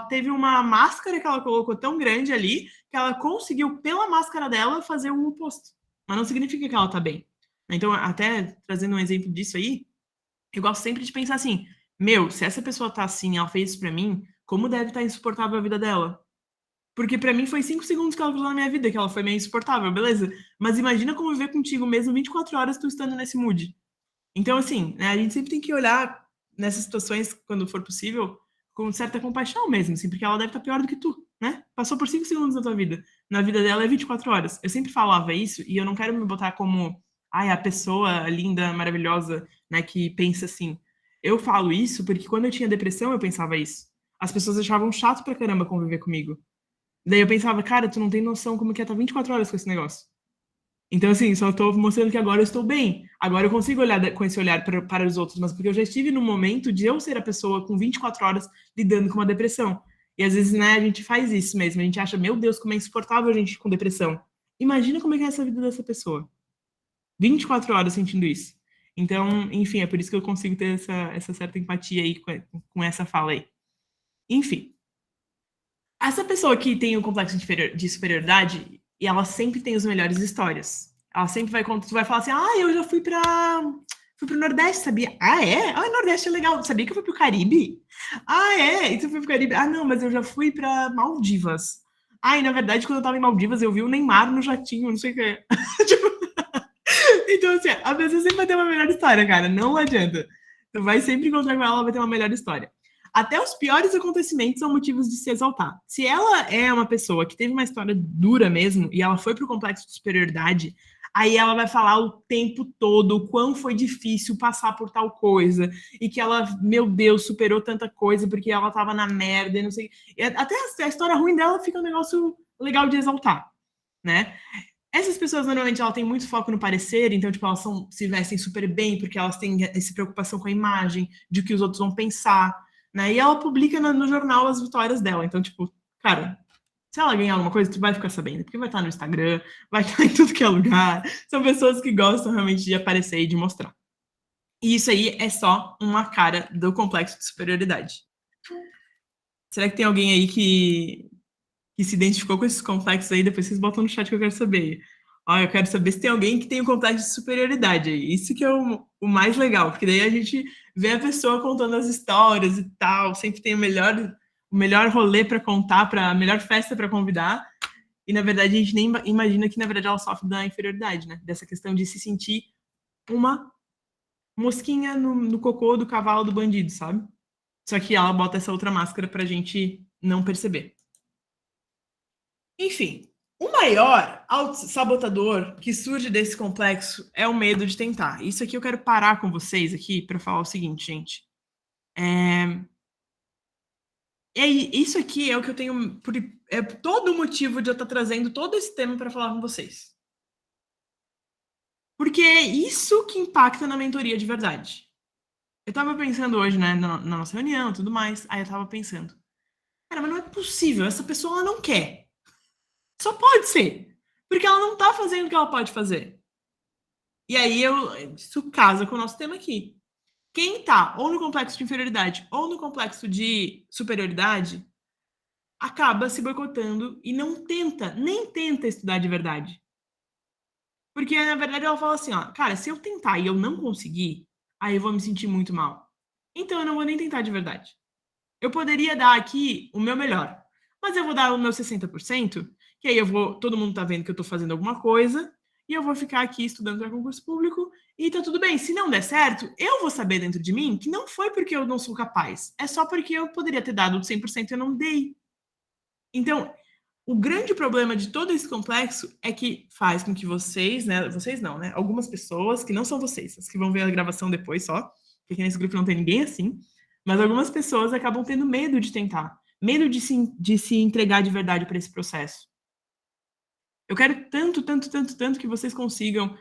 teve uma máscara que ela colocou tão grande ali que ela conseguiu pela máscara dela fazer o oposto, mas não significa que ela tá bem. Então, até trazendo um exemplo disso aí, eu gosto sempre de pensar assim, meu, se essa pessoa tá assim, ela fez isso pra mim, como deve estar insuportável a vida dela? Porque pra mim foi 5 segundos que ela viveu na minha vida, que ela foi meio insuportável, beleza? Mas imagina conviver contigo mesmo 24 horas tu estando nesse mood. Então, assim, né, a gente sempre tem que olhar nessas situações, quando for possível, com certa compaixão mesmo, assim, porque ela deve estar pior do que tu, né? Passou por 5 segundos na tua vida. Na vida dela é 24 horas. Eu sempre falava isso e eu não quero me botar como, ai, a pessoa linda, maravilhosa, né, que pensa assim. Eu falo isso porque quando eu tinha depressão, eu pensava isso. As pessoas achavam chato pra caramba conviver comigo. Daí eu pensava, cara, tu não tem noção como que é estar 24 horas com esse negócio. Então, assim, só estou mostrando que agora eu estou bem. Agora eu consigo olhar com esse olhar para os outros, mas porque eu já estive no momento de eu ser a pessoa com 24 horas lidando com uma depressão. E às vezes, né, a gente faz isso mesmo. A gente acha, meu Deus, como é insuportável a gente com depressão. Imagina como é que é essa vida dessa pessoa. 24 horas sentindo isso. Então, enfim, é por isso que eu consigo ter essa certa empatia aí com essa fala aí. Enfim, essa pessoa que tem o complexo de superioridade, e ela sempre tem as melhores histórias. Ela sempre vai contar, tu vai falar assim: "Ah, eu já fui pro Nordeste, sabia? Ah, é? Ah, o Nordeste é legal. Sabia que eu fui pro Caribe? Ah, é? E tu foi pro Caribe? Ah, não, mas eu já fui pra Maldivas. Ah, e na verdade, quando eu tava em Maldivas, eu vi o Neymar no jatinho, não sei o que. Tipo, então, assim, a pessoa sempre vai ter uma melhor história, cara. Não adianta. Tu vai sempre encontrar com ela, ela vai ter uma melhor história. Até os piores acontecimentos são motivos de se exaltar. Se ela é uma pessoa que teve uma história dura mesmo e ela foi pro complexo de superioridade, aí ela vai falar o tempo todo o quão foi difícil passar por tal coisa e que ela, meu Deus, superou tanta coisa porque ela tava na merda e não sei. E até a história ruim dela fica um negócio legal de exaltar, né? Essas pessoas, normalmente, elas têm muito foco no parecer, então, tipo, elas se vestem super bem, porque elas têm essa preocupação com a imagem, de o que os outros vão pensar, né? E ela publica no jornal as vitórias dela. Então, tipo, cara, se ela ganhar alguma coisa, tu vai ficar sabendo, porque vai estar no Instagram, vai estar em tudo que é lugar. São pessoas que gostam realmente de aparecer e de mostrar. E isso aí é só uma cara do complexo de superioridade. Será que tem alguém aí que se identificou com esses complexos aí? Depois vocês botam no chat que eu quero saber. Ó, eu quero saber se tem alguém que tem um complexo de superioridade aí. Isso que é o mais legal, porque daí a gente vê a pessoa contando as histórias e tal, sempre tem o melhor rolê para contar, a melhor festa para convidar. E na verdade a gente nem imagina que na verdade ela sofre da inferioridade, né? Dessa questão de se sentir uma mosquinha no cocô do cavalo do bandido, sabe? Só que ela bota essa outra máscara pra gente não perceber. Enfim, o maior sabotador que surge desse complexo é o medo de tentar. Isso aqui eu quero parar com vocês aqui para falar o seguinte, gente. É, isso aqui é o que eu tenho. É todo o motivo de eu estar trazendo todo esse tema para falar com vocês. Porque é isso que impacta na mentoria de verdade. Eu tava pensando hoje, né, na nossa reunião e tudo mais. Aí eu tava pensando, cara, mas não é possível, essa pessoa ela não quer. Só pode ser. Porque ela não tá fazendo o que ela pode fazer. E aí isso casa com o nosso tema aqui. Quem tá ou no complexo de inferioridade ou no complexo de superioridade acaba se boicotando e não tenta, nem tenta estudar de verdade. Porque na verdade ela fala assim, ó, cara, se eu tentar e eu não conseguir, aí eu vou me sentir muito mal. Então eu não vou nem tentar de verdade. Eu poderia dar aqui o meu melhor, mas eu vou dar o meu 60%, que aí todo mundo tá vendo que eu tô fazendo alguma coisa, e eu vou ficar aqui estudando para concurso público, e tá tudo bem. Se não der certo, eu vou saber dentro de mim que não foi porque eu não sou capaz, é só porque eu poderia ter dado o 100% e eu não dei. Então, o grande problema de todo esse complexo é que faz com que vocês, né? Vocês não, né? Algumas pessoas que não são vocês, as que vão ver a gravação depois só, porque aqui nesse grupo não tem ninguém assim, mas algumas pessoas acabam tendo medo de tentar, medo de se entregar de verdade para esse processo. Eu quero tanto, tanto, tanto, tanto que vocês consigam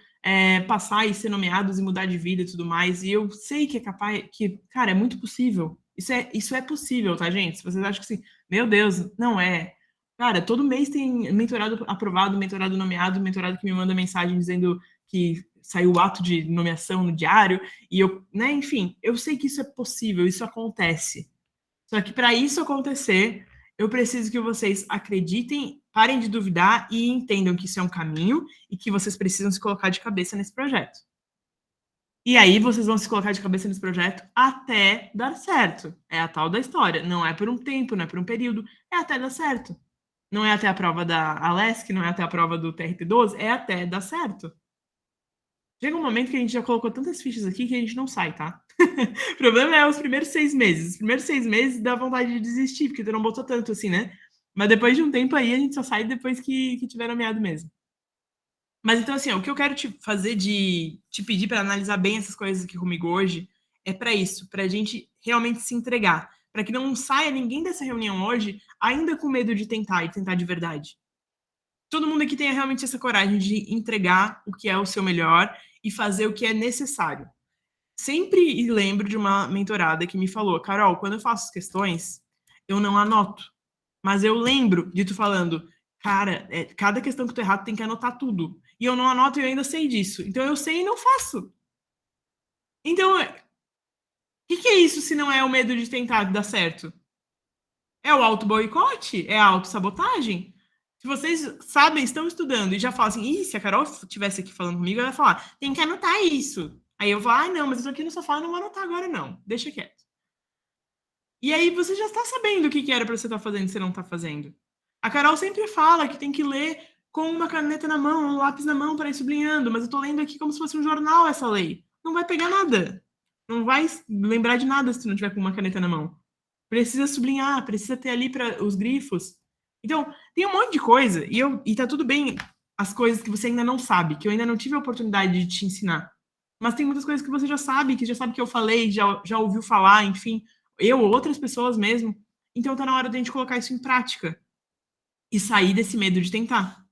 passar e ser nomeados e mudar de vida e tudo mais. E eu sei que é capaz, que, cara, é muito possível. Isso é possível, tá, gente? Se vocês acham que assim, meu Deus, não é. Cara, todo mês tem mentorado aprovado, mentorado nomeado, mentorado que me manda mensagem dizendo que saiu o ato de nomeação no diário. E eu, né, enfim, eu sei que isso é possível, isso acontece. Só que para isso acontecer, eu preciso que vocês acreditem, parem de duvidar e entendam que isso é um caminho e que vocês precisam se colocar de cabeça nesse projeto. E aí vocês vão se colocar de cabeça nesse projeto até dar certo. É a tal da história. Não é por um tempo, não é por um período, é até dar certo. Não é até a prova da Alesc, não é até a prova do TRT12, é até dar certo. Chega um momento que a gente já colocou tantas fichas aqui que a gente não sai, tá? O problema é os primeiros 6 meses. Os primeiros 6 meses dá vontade de desistir, porque tu não botou tanto assim, né? Mas depois de um tempo aí, a gente só sai depois que tiver nomeado mesmo. Mas então, assim, ó, o que eu quero te fazer de te pedir para analisar bem essas coisas aqui comigo hoje é para isso, para a gente realmente se entregar, para que não saia ninguém dessa reunião hoje ainda com medo de tentar e tentar de verdade. Todo mundo aqui tenha realmente essa coragem de entregar o que é o seu melhor e fazer o que é necessário. Sempre lembro de uma mentorada que me falou, Carol, quando eu faço as questões, eu não anoto, mas eu lembro de tu falando, cara, cada questão que tu errar, tu tem que anotar tudo. E eu não anoto e eu ainda sei disso. Então eu sei e não faço. Então, o que é isso se não é o medo de tentar dar certo? É o auto-boicote? É a autossabotagem? Se vocês sabem, estão estudando e já falam assim, ih, se a Carol estivesse aqui falando comigo, ela ia falar, tem que anotar isso. Aí eu vou, ah, não, mas eu tô aqui no sofá, não vou anotar agora, não. Deixa quieto. E aí você já está sabendo o que era para você estar fazendo e você não está fazendo. A Carol sempre fala que tem que ler com uma caneta na mão, um lápis na mão para ir sublinhando, mas eu estou lendo aqui como se fosse um jornal essa lei. Não vai pegar nada. Não vai lembrar de nada se tu não tiver com uma caneta na mão. Precisa sublinhar, precisa ter ali para os grifos. Então, tem um monte de coisa e tá tudo bem as coisas que você ainda não sabe, que eu ainda não tive a oportunidade de te ensinar. Mas tem muitas coisas que você já sabe que eu falei, já ouviu falar, enfim, eu ou outras pessoas mesmo. Então tá na hora da gente colocar isso em prática e sair desse medo de tentar.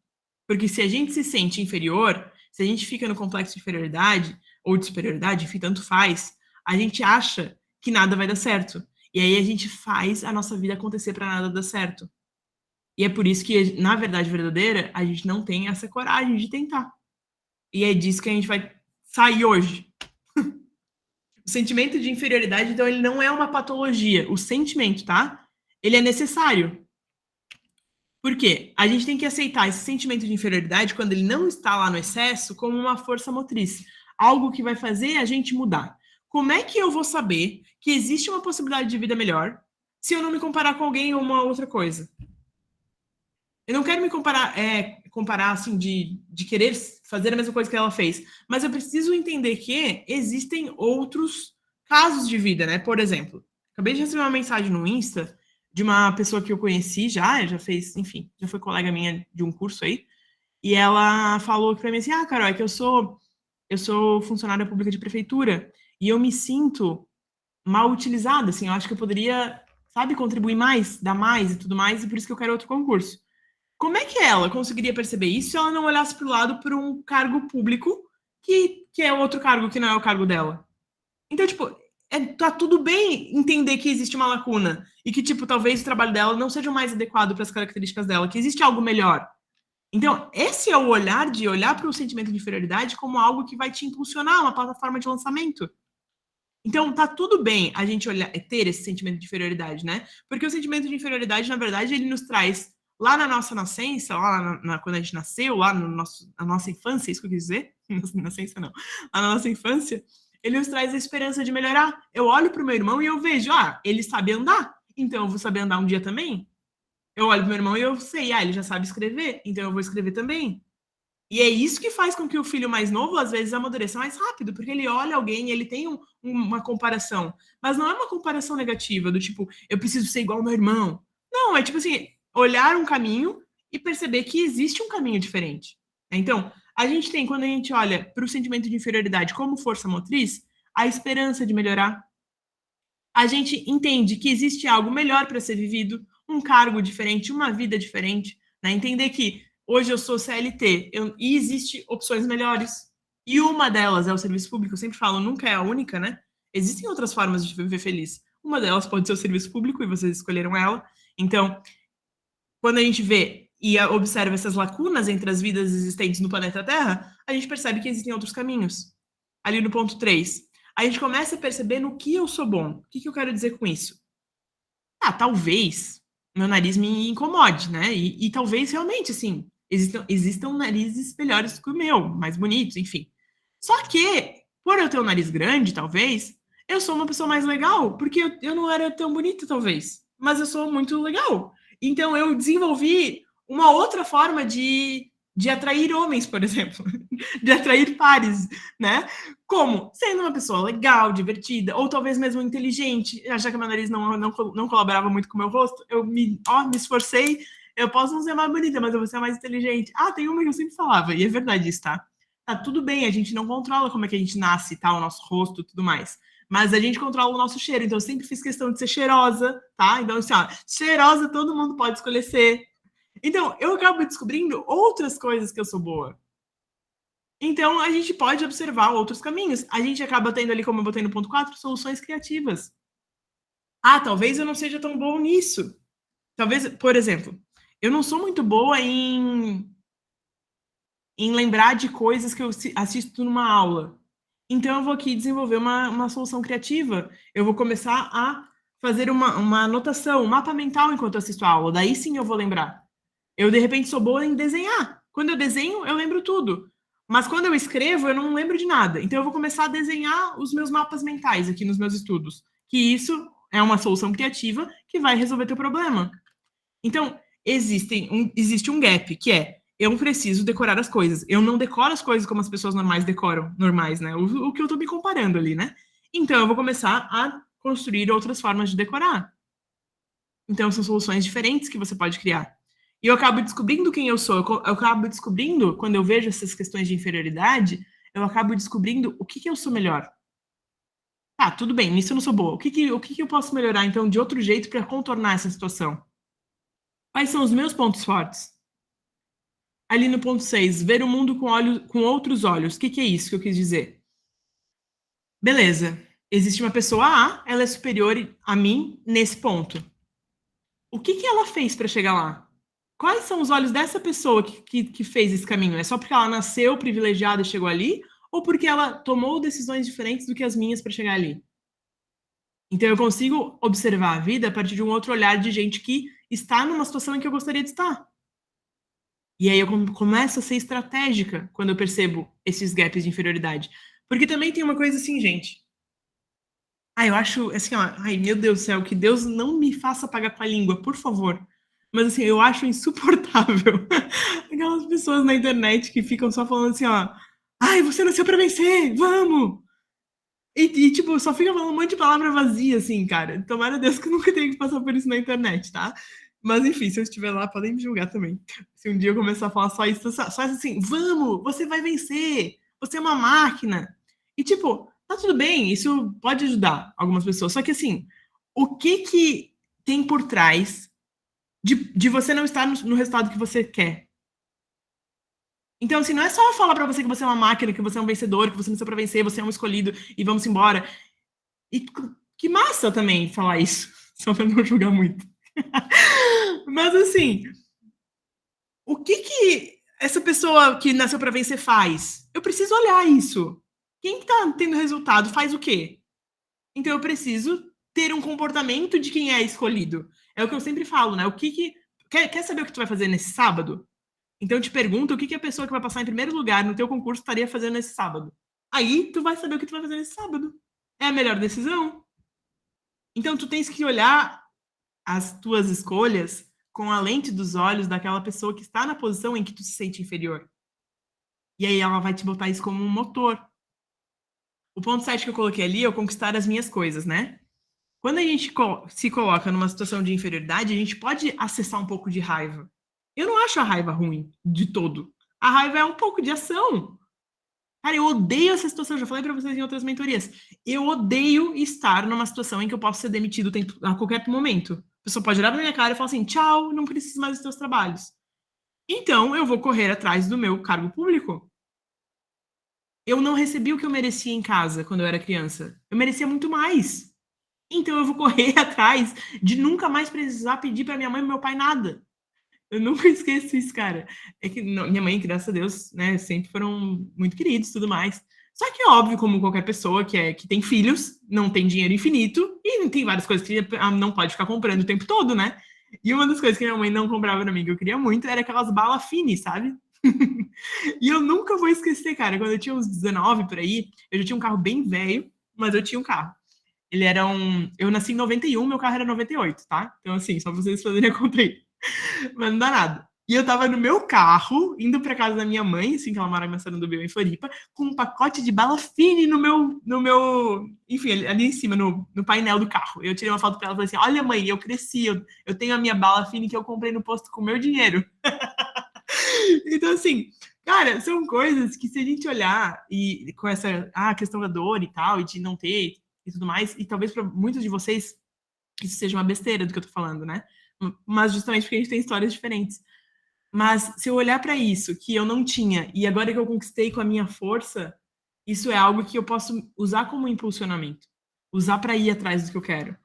Porque se a gente se sente inferior, se a gente fica no complexo de inferioridade ou de superioridade, enfim, tanto faz, a gente acha que nada vai dar certo. E aí a gente faz a nossa vida acontecer para nada dar certo. E é por isso que, na verdade verdadeira, a gente não tem essa coragem de tentar. E é disso que a gente vai sair hoje. O sentimento de inferioridade, então, ele não é uma patologia. O sentimento, tá? Ele é necessário. Por quê? A gente tem que aceitar esse sentimento de inferioridade, quando ele não está lá no excesso, como uma força motriz. Algo que vai fazer a gente mudar. Como é que eu vou saber que existe uma possibilidade de vida melhor se eu não me comparar com alguém ou uma outra coisa? Eu não quero me comparar assim, de querer fazer a mesma coisa que ela fez, mas eu preciso entender que existem outros casos de vida, né? Por exemplo, acabei de receber uma mensagem no Insta de uma pessoa que eu conheci já fez, enfim, já foi colega minha de um curso aí, e ela falou para mim assim: "Ah, Carol, é que eu sou funcionária pública de prefeitura e eu me sinto mal utilizada, assim, eu acho que eu poderia, sabe, contribuir mais, dar mais e tudo mais, e por isso que eu quero outro concurso." Como é que ela conseguiria perceber isso se ela não olhasse para o lado por um cargo público que é outro cargo que não é o cargo dela? Então, tipo, tá tudo bem entender que existe uma lacuna e que, tipo, talvez o trabalho dela não seja o mais adequado para as características dela, que existe algo melhor. Então, esse é o olhar de olhar para o sentimento de inferioridade como algo que vai te impulsionar, uma plataforma de lançamento. Então, tá tudo bem a gente ter esse sentimento de inferioridade, né? Porque o sentimento de inferioridade, na verdade, ele nos traz lá na nossa nascença, lá quando a gente nasceu, lá no na nossa infância, isso que eu quis dizer, nascença não, lá na nossa infância, ele nos traz a esperança de melhorar. Eu olho para o meu irmão e eu vejo, ele sabe andar, então eu vou saber andar um dia também. Eu olho para o meu irmão e eu sei, ele já sabe escrever, então eu vou escrever também. E é isso que faz com que o filho mais novo, às vezes, amadureça mais rápido, porque ele olha alguém, ele tem uma comparação. Mas não é uma comparação negativa, do tipo, eu preciso ser igual ao meu irmão. Não, é tipo assim, olhar um caminho e perceber que existe um caminho diferente. Então, a gente tem, quando a gente olha para o sentimento de inferioridade como força motriz, a esperança de melhorar. A gente entende que existe algo melhor para ser vivido, um cargo diferente, uma vida diferente, né? Entender que hoje eu sou CLT e existe opções melhores. E uma delas é o serviço público. Eu sempre falo, nunca é a única, né? Existem outras formas de viver feliz. Uma delas pode ser o serviço público e vocês escolheram ela. Então, quando a gente vê e observa essas lacunas entre as vidas existentes no planeta Terra, a gente percebe que existem outros caminhos. Ali no ponto 3, a gente começa a perceber no que eu sou bom. O que eu quero dizer com isso? Talvez meu nariz me incomode, né? E talvez realmente, assim, existam narizes melhores que o meu, mais bonitos, enfim. Só que, por eu ter um nariz grande, talvez, eu sou uma pessoa mais legal, porque eu não era tão bonita, talvez, mas eu sou muito legal. Então, eu desenvolvi uma outra forma de atrair homens, por exemplo, de atrair pares, né? Como? Sendo uma pessoa legal, divertida, ou talvez mesmo inteligente, já que meu nariz não colaborava muito com o meu rosto, eu me esforcei, eu posso não ser mais bonita, mas eu vou ser mais inteligente. Ah, tem uma que eu sempre falava, e é verdade isso, tá? Tá tudo bem, a gente não controla como é que a gente nasce, tá? O nosso rosto e tudo mais. Mas a gente controla o nosso cheiro, então eu sempre fiz questão de ser cheirosa, tá? Então, assim, ó, cheirosa todo mundo pode escolher ser. Então, eu acabo descobrindo outras coisas que eu sou boa. Então, a gente pode observar outros caminhos. A gente acaba tendo ali, como eu botei no ponto 4, soluções criativas. Ah, talvez eu não seja tão bom nisso. Talvez, por exemplo, eu não sou muito boa em lembrar de coisas que eu assisto numa aula. Então, eu vou aqui desenvolver uma solução criativa. Eu vou começar a fazer uma anotação, um mapa mental enquanto eu assisto a aula. Daí sim eu vou lembrar. Eu, de repente, sou boa em desenhar. Quando eu desenho, eu lembro tudo. Mas quando eu escrevo, eu não lembro de nada. Então, eu vou começar a desenhar os meus mapas mentais aqui nos meus estudos. Que isso é uma solução criativa que vai resolver teu problema. Então, existe um gap, que é eu preciso decorar as coisas. Eu não decoro as coisas como as pessoas normais decoram, normais, né? O que eu tô me comparando ali, né? Então, eu vou começar a construir outras formas de decorar. Então, são soluções diferentes que você pode criar. E eu acabo descobrindo quem eu sou. Eu acabo descobrindo, quando eu vejo essas questões de inferioridade, eu acabo descobrindo o que eu sou melhor. Tá, tudo bem, nisso eu não sou boa. O que eu posso melhorar, então, de outro jeito para contornar essa situação? Quais são os meus pontos fortes? Ali no ponto 6, ver o mundo com outros olhos. O que é isso que eu quis dizer? Beleza, existe uma pessoa A, ela é superior a mim nesse ponto. O que ela fez para chegar lá? Quais são os olhos dessa pessoa que fez esse caminho? É só porque ela nasceu privilegiada e chegou ali? Ou porque ela tomou decisões diferentes do que as minhas para chegar ali? Então eu consigo observar a vida a partir de um outro olhar de gente que está numa situação em que eu gostaria de estar. E aí eu começo a ser estratégica quando eu percebo esses gaps de inferioridade. Porque também tem uma coisa assim, gente. Eu acho, assim, ó, ai, meu Deus do céu, que Deus não me faça pagar com a língua, por favor. Mas, assim, eu acho insuportável aquelas pessoas na internet que ficam só falando assim, ó, ai, você nasceu pra vencer, vamos! Tipo, só fica falando um monte de palavra vazia, assim, cara. Tomara Deus que eu nunca tenha que passar por isso na internet, tá? Mas, enfim, se eu estiver lá, podem me julgar também. Se um dia eu começar a falar só isso, só assim, vamos, você vai vencer, você é uma máquina. E, tipo, tá tudo bem, isso pode ajudar algumas pessoas. Só que, assim, o que tem por trás de você não estar no resultado que você quer? Então, assim, não é só falar pra você que você é uma máquina, que você é um vencedor, que você nasceu pra vencer, você é um escolhido e vamos embora. E que massa também falar isso, só pra não julgar muito. Mas, assim, o que essa pessoa que nasceu pra vencer faz? Eu preciso olhar isso. Quem tá tendo resultado faz o quê? Então, eu preciso ter um comportamento de quem é escolhido. É o que eu sempre falo, né? Quer saber o que tu vai fazer nesse sábado? Então, eu te pergunto o que a pessoa que vai passar em primeiro lugar no teu concurso estaria fazendo nesse sábado. Aí, tu vai saber o que tu vai fazer nesse sábado. É a melhor decisão. Então, tu tens que olhar as tuas escolhas com a lente dos olhos daquela pessoa que está na posição em que tu se sente inferior. E aí ela vai te botar isso como um motor. O ponto 7 que eu coloquei ali é o conquistar as minhas coisas, né? Quando a gente se coloca numa situação de inferioridade, a gente pode acessar um pouco de raiva. Eu não acho a raiva ruim, de todo. A raiva é um pouco de ação. Cara, eu odeio essa situação, já falei pra vocês em outras mentorias. Eu odeio estar numa situação em que eu posso ser demitido a qualquer momento. A pessoa pode olhar pra minha cara e falar assim, tchau, não preciso mais dos teus trabalhos. Então, eu vou correr atrás do meu cargo público. Eu não recebi o que eu merecia em casa quando eu era criança. Eu merecia muito mais. Então, eu vou correr atrás de nunca mais precisar pedir pra minha mãe e meu pai nada. Eu nunca esqueço isso, cara. É que minha mãe, graças a Deus, né, sempre foram muito queridos e tudo mais. Só que, óbvio, como qualquer pessoa que tem filhos, não tem dinheiro infinito e tem várias coisas que não pode ficar comprando o tempo todo, né? E uma das coisas que minha mãe não comprava pra mim, que eu queria muito, era aquelas balas finas, sabe? E eu nunca vou esquecer, cara, quando eu tinha uns 19 por aí, eu já tinha um carro bem velho, mas eu tinha um carro. Ele era um. Eu nasci em 91, meu carro era 98, tá? Então, assim, só pra vocês fazerem a conta aí. Mas não dá nada. E eu tava no meu carro, indo pra casa da minha mãe, assim, que ela mora em Sarandubeu, em Floripa, com um pacote de bala fine enfim, ali em cima, no painel do carro. Eu tirei uma foto pra ela e falei assim, olha mãe, eu cresci, eu tenho a minha bala fine que eu comprei no posto com o meu dinheiro. Então, assim, cara, são coisas que se a gente olhar e com essa questão da dor e tal, e de não ter e tudo mais, e talvez para muitos de vocês isso seja uma besteira do que eu tô falando, né? Mas justamente porque a gente tem histórias diferentes. Mas se eu olhar para isso, que eu não tinha, e agora que eu conquistei com a minha força, isso é algo que eu posso usar como impulsionamento, usar para ir atrás do que eu quero.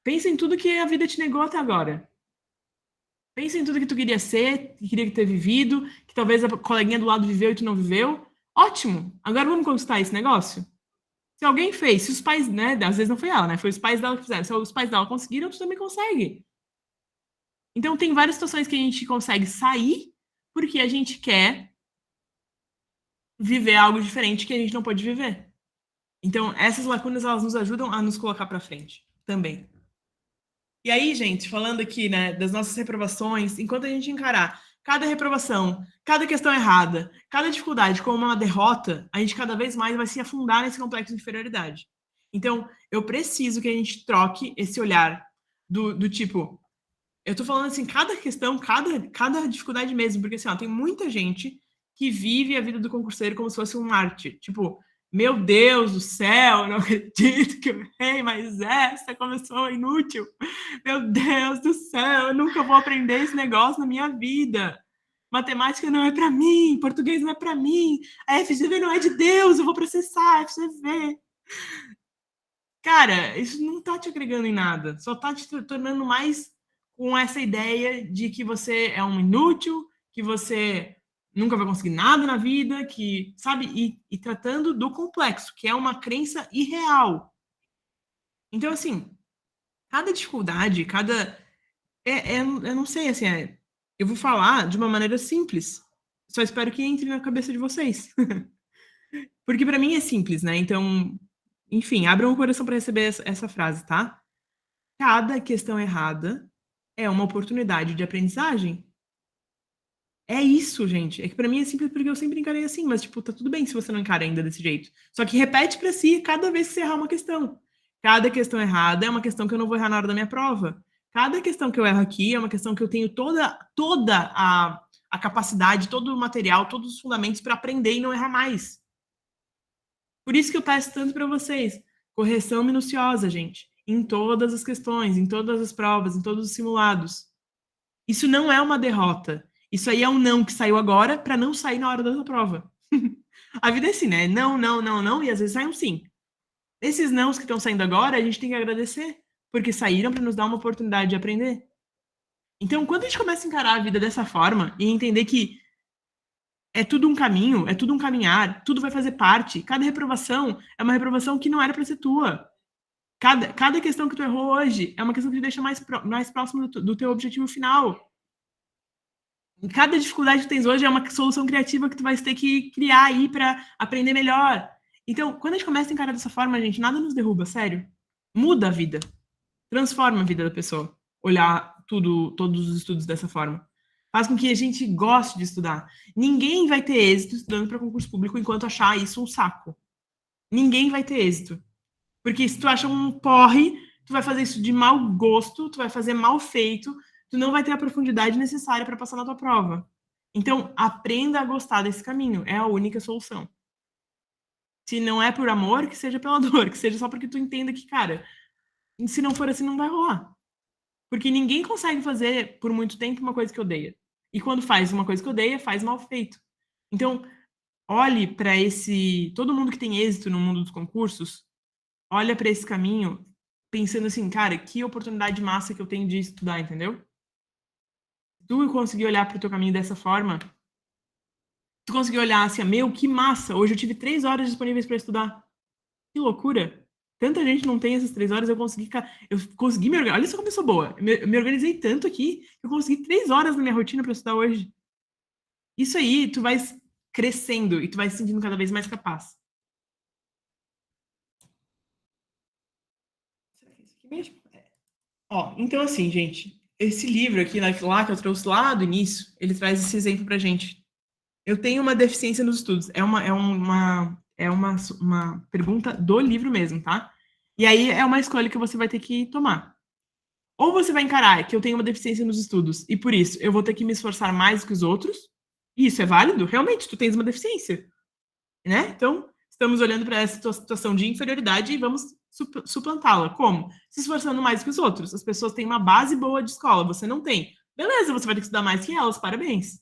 Pensa em tudo que a vida te negou até agora. Pensa em tudo que tu queria ser, que queria ter vivido, que talvez a coleguinha do lado viveu e tu não viveu. Ótimo! Agora vamos conquistar esse negócio? Se alguém fez, se os pais, né? Às vezes não foi ela, né? Foi os pais dela que fizeram. Se os pais dela conseguiram, tu também consegue. Então tem várias situações que a gente consegue sair porque a gente quer viver algo diferente que a gente não pode viver. Então essas lacunas elas nos ajudam a nos colocar para frente também. E aí, gente, falando aqui, né, das nossas reprovações, enquanto a gente encarar cada reprovação, cada questão errada, cada dificuldade como uma derrota, a gente cada vez mais vai se afundar nesse complexo de inferioridade. Então, eu preciso que a gente troque esse olhar do tipo, eu tô falando assim, cada questão, cada dificuldade mesmo, porque assim, ó, tem muita gente que vive a vida do concurseiro como se fosse um mártir. Tipo, meu Deus do céu, não acredito que eu errei, mas essa começou inútil. Meu Deus do céu, eu nunca vou aprender esse negócio na minha vida. Matemática não é para mim, português não é para mim, a FGV não é de Deus, eu vou processar a FGV. Cara, isso não tá te agregando em nada, só tá te tornando mais com essa ideia de que você é um inútil, que você nunca vai conseguir nada na vida, que, sabe, e tratando do complexo, que é uma crença irreal. Então, assim, cada dificuldade, eu não sei, assim, eu vou falar de uma maneira simples. Só espero que entre na cabeça de vocês. Porque para mim é simples, né? Então, enfim, abram o coração para receber essa frase, tá? Cada questão errada é uma oportunidade de aprendizagem. É isso, gente. É que pra mim é simples porque eu sempre encarei assim, mas tipo, tá tudo bem se você não encara ainda desse jeito. Só que repete pra si cada vez que você errar uma questão. Cada questão errada é uma questão que eu não vou errar na hora da minha prova. Cada questão que eu erro aqui é uma questão que eu tenho toda a capacidade, todo o material, todos os fundamentos para aprender e não errar mais. Por isso que eu peço tanto para vocês. Correção minuciosa, gente. Em todas as questões, em todas as provas, em todos os simulados. Isso não é uma derrota. Isso aí é um não que saiu agora para não sair na hora da prova. A vida é assim, né? Não, não, não, não, e às vezes sai um sim. Esses nãos que estão saindo agora, a gente tem que agradecer, porque saíram para nos dar uma oportunidade de aprender. Então, quando a gente começa a encarar a vida dessa forma e entender que é tudo um caminho, é tudo um caminhar, tudo vai fazer parte, cada reprovação é uma reprovação que não era para ser tua. Cada questão que tu errou hoje é uma questão que te deixa mais próximo do teu objetivo final. Cada dificuldade que tens hoje é uma solução criativa que tu vai ter que criar aí para aprender melhor. Então, quando a gente começa a encarar dessa forma, gente, nada nos derruba, sério. Muda a vida. Transforma a vida da pessoa. Olhar todos os estudos dessa forma. Faz com que a gente goste de estudar. Ninguém vai ter êxito estudando para concurso público enquanto achar isso um saco. Ninguém vai ter êxito. Porque se tu acha um porre, tu vai fazer isso de mau gosto, tu vai fazer mal feito, tu não vai ter a profundidade necessária para passar na tua prova. Então, aprenda a gostar desse caminho, é a única solução. Se não é por amor, que seja pela dor, que seja só porque tu entenda que, cara, se não for assim, não vai rolar. Porque ninguém consegue fazer por muito tempo uma coisa que odeia. E quando faz uma coisa que odeia, faz mal feito. Então, olhe para todo mundo que tem êxito no mundo dos concursos, olha para esse caminho pensando assim, cara, que oportunidade massa que eu tenho de estudar, entendeu? Tu conseguir olhar para o teu caminho dessa forma, tu conseguir olhar assim, meu, que massa, hoje eu tive 3 horas disponíveis para estudar. Que loucura! Tanta gente não tem essas 3 horas, eu consegui me organizar. Olha só como eu sou boa. Eu me organizei tanto aqui que eu consegui 3 horas na minha rotina para estudar hoje. Isso aí, tu vai crescendo e tu vai se sentindo cada vez mais capaz. Será que é isso aqui mesmo? Ó, então assim, gente, esse livro aqui, lá que eu trouxe lá do início, ele traz esse exemplo pra gente. Eu tenho uma deficiência nos estudos. É uma pergunta do livro mesmo, tá? E aí é uma escolha que você vai ter que tomar. Ou você vai encarar que eu tenho uma deficiência nos estudos e por isso eu vou ter que me esforçar mais que os outros. E isso é válido? Realmente, tu tens uma deficiência, né? Então, estamos olhando para essa situação de inferioridade e vamos suplantá-la. Como? Se esforçando mais que os outros. As pessoas têm uma base boa de escola, você não tem. Beleza, você vai ter que estudar mais que elas, parabéns.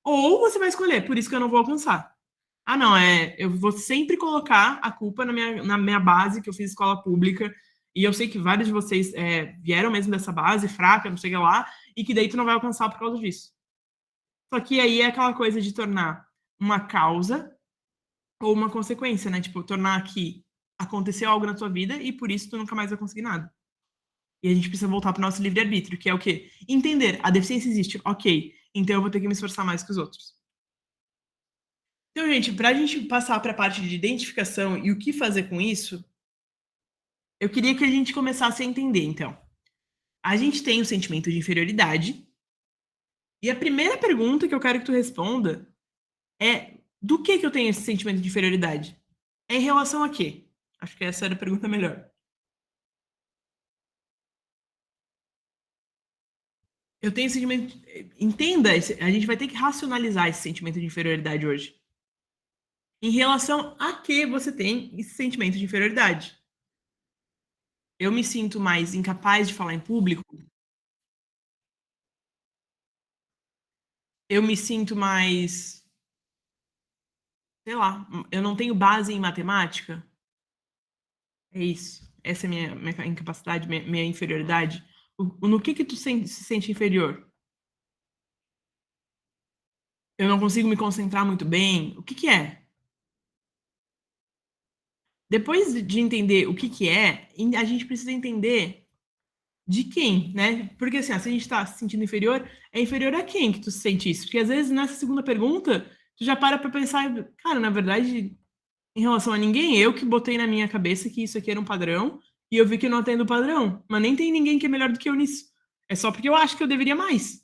Ou você vai escolher, por isso que eu não vou alcançar. Ah, não, eu vou sempre colocar a culpa na minha base, que eu fiz escola pública, e eu sei que vários de vocês vieram mesmo dessa base fraca, não sei o que lá, e que daí tu não vai alcançar por causa disso. Só que aí é aquela coisa de tornar uma causa ou uma consequência, né? Tipo, tornar que aconteceu algo na tua vida e por isso tu nunca mais vai conseguir nada. E a gente precisa voltar para o nosso livre-arbítrio, que é o quê? Entender, a deficiência existe, ok, então eu vou ter que me esforçar mais que os outros. Então, gente, para a gente passar para a parte de identificação e o que fazer com isso, eu queria que a gente começasse a entender, então. A gente tem o sentimento de inferioridade, e a primeira pergunta que eu quero que tu responda é do que eu tenho esse sentimento de inferioridade? É em relação a quê? Acho que essa era a pergunta melhor. Eu tenho esse sentimento. Entenda, a gente vai ter que racionalizar esse sentimento de inferioridade hoje. Em relação a que você tem esse sentimento de inferioridade? Eu me sinto mais incapaz de falar em público? Eu me sinto mais, sei lá, eu não tenho base em matemática? É isso. Essa é a minha incapacidade, minha inferioridade. No que tu se sente inferior? Eu não consigo me concentrar muito bem? O que é? Depois de entender o que é, a gente precisa entender de quem, né? Porque assim, se a gente tá se sentindo inferior, é inferior a quem que tu se sente isso? Porque às vezes nessa segunda pergunta, tu já para pra pensar, cara, na verdade, em relação a ninguém, eu que botei na minha cabeça que isso aqui era um padrão e eu vi que eu não atendo o padrão. Mas nem tem ninguém que é melhor do que eu nisso. É só porque eu acho que eu deveria mais.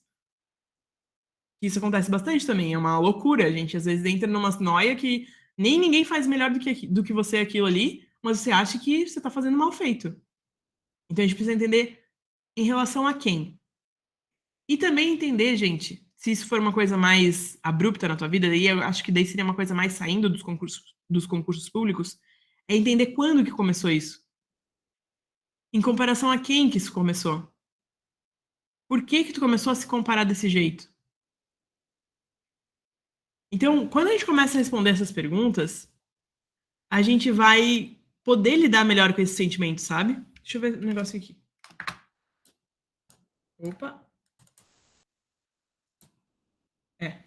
Isso acontece bastante também, é uma loucura. A gente às vezes entra numa noia que nem ninguém faz melhor do que você aquilo ali, mas você acha que você tá fazendo mal feito. Então a gente precisa entender em relação a quem. E também entender, gente, se isso for uma coisa mais abrupta na tua vida, daí eu acho que daí seria uma coisa mais saindo dos concursos públicos, é entender quando que começou isso. Em comparação a quem que isso começou? Por que que tu começou a se comparar desse jeito? Então, quando a gente começa a responder essas perguntas, a gente vai poder lidar melhor com esse sentimento, sabe? Deixa eu ver um negócio aqui. Opa. É.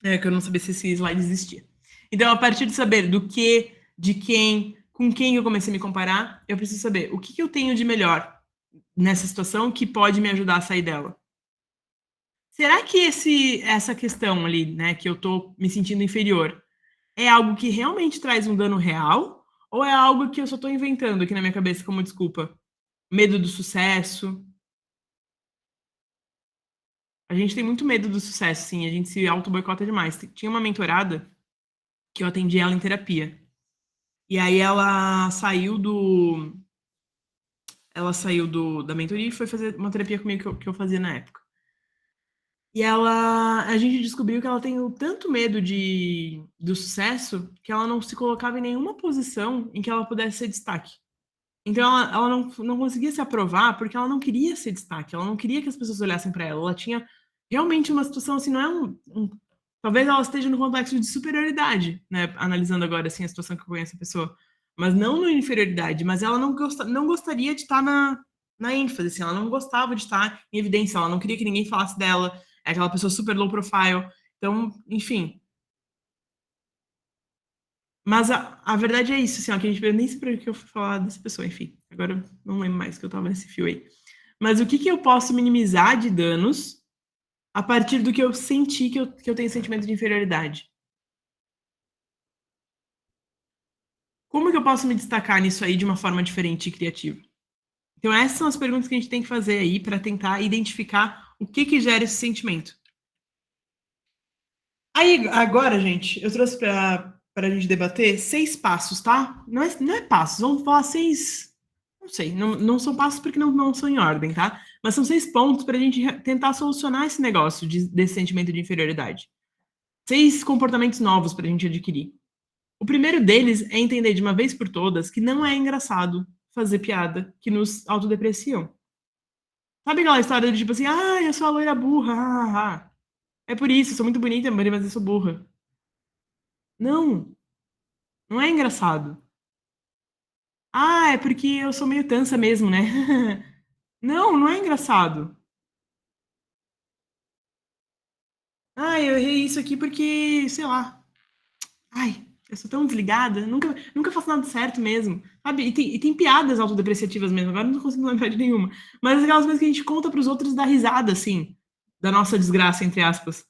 É que eu não sabia se esse slide existia. Então, a partir de saber do que, de quem, com quem eu comecei a me comparar, eu preciso saber o que eu tenho de melhor nessa situação que pode me ajudar a sair dela. Será que essa questão ali, né, que eu tô me sentindo inferior, é algo que realmente traz um dano real? Ou é algo que eu só tô inventando aqui na minha cabeça como desculpa? Medo do sucesso? A gente tem muito medo do sucesso, sim, a gente se auto-boicota demais. Tinha uma mentorada que eu atendi ela em terapia. E aí ela saiu da mentoria e foi fazer uma terapia comigo que eu fazia na época. E a gente descobriu que ela tem tanto medo do sucesso que ela não se colocava em nenhuma posição em que ela pudesse ser destaque. Então ela não conseguia se aprovar porque ela não queria ser destaque, ela não queria que as pessoas olhassem para ela. Ela tinha realmente uma situação assim, não é talvez ela esteja no complexo de superioridade, né? Analisando agora assim a situação que eu conheço a pessoa, mas não no inferioridade, mas ela não gostaria de estar na ênfase, assim, ela não gostava de estar em evidência, ela não queria que ninguém falasse dela, é aquela pessoa super low profile. Então, enfim, mas a verdade é isso, assim, ó, que a gente nem sei por que eu fui falar dessa pessoa, enfim. Agora eu não lembro mais que eu tava nesse fio aí. Mas o que eu posso minimizar de danos a partir do que eu senti que eu tenho sentimento de inferioridade? Como que eu posso me destacar nisso aí de uma forma diferente e criativa? Então, essas são as perguntas que a gente tem que fazer aí para tentar identificar o que gera esse sentimento. Aí, agora, gente, eu trouxe para a gente debater 6 passos, tá? Não é passos, vamos falar 6. Não sei, não são passos porque não são em ordem, tá? Mas são 6 pontos para a gente tentar solucionar esse negócio desse sentimento de inferioridade. 6 comportamentos novos para a gente adquirir. O primeiro deles é entender de uma vez por todas que não é engraçado fazer piada que nos autodepreciam. Sabe aquela história de tipo assim, ah, eu sou a loira burra, é por isso, eu sou muito bonita, mas eu sou burra. Não, não é engraçado. Ah, é porque eu sou meio tansa mesmo, né? Não é engraçado. Ah, eu errei isso aqui porque, sei lá. Ai, eu sou tão desligada, nunca faço nada certo mesmo. Sabe? E tem piadas autodepreciativas mesmo, agora não tô conseguindo lembrar de nenhuma. Mas aquelas coisas que a gente conta pros outros dar risada, assim, da nossa desgraça, entre aspas.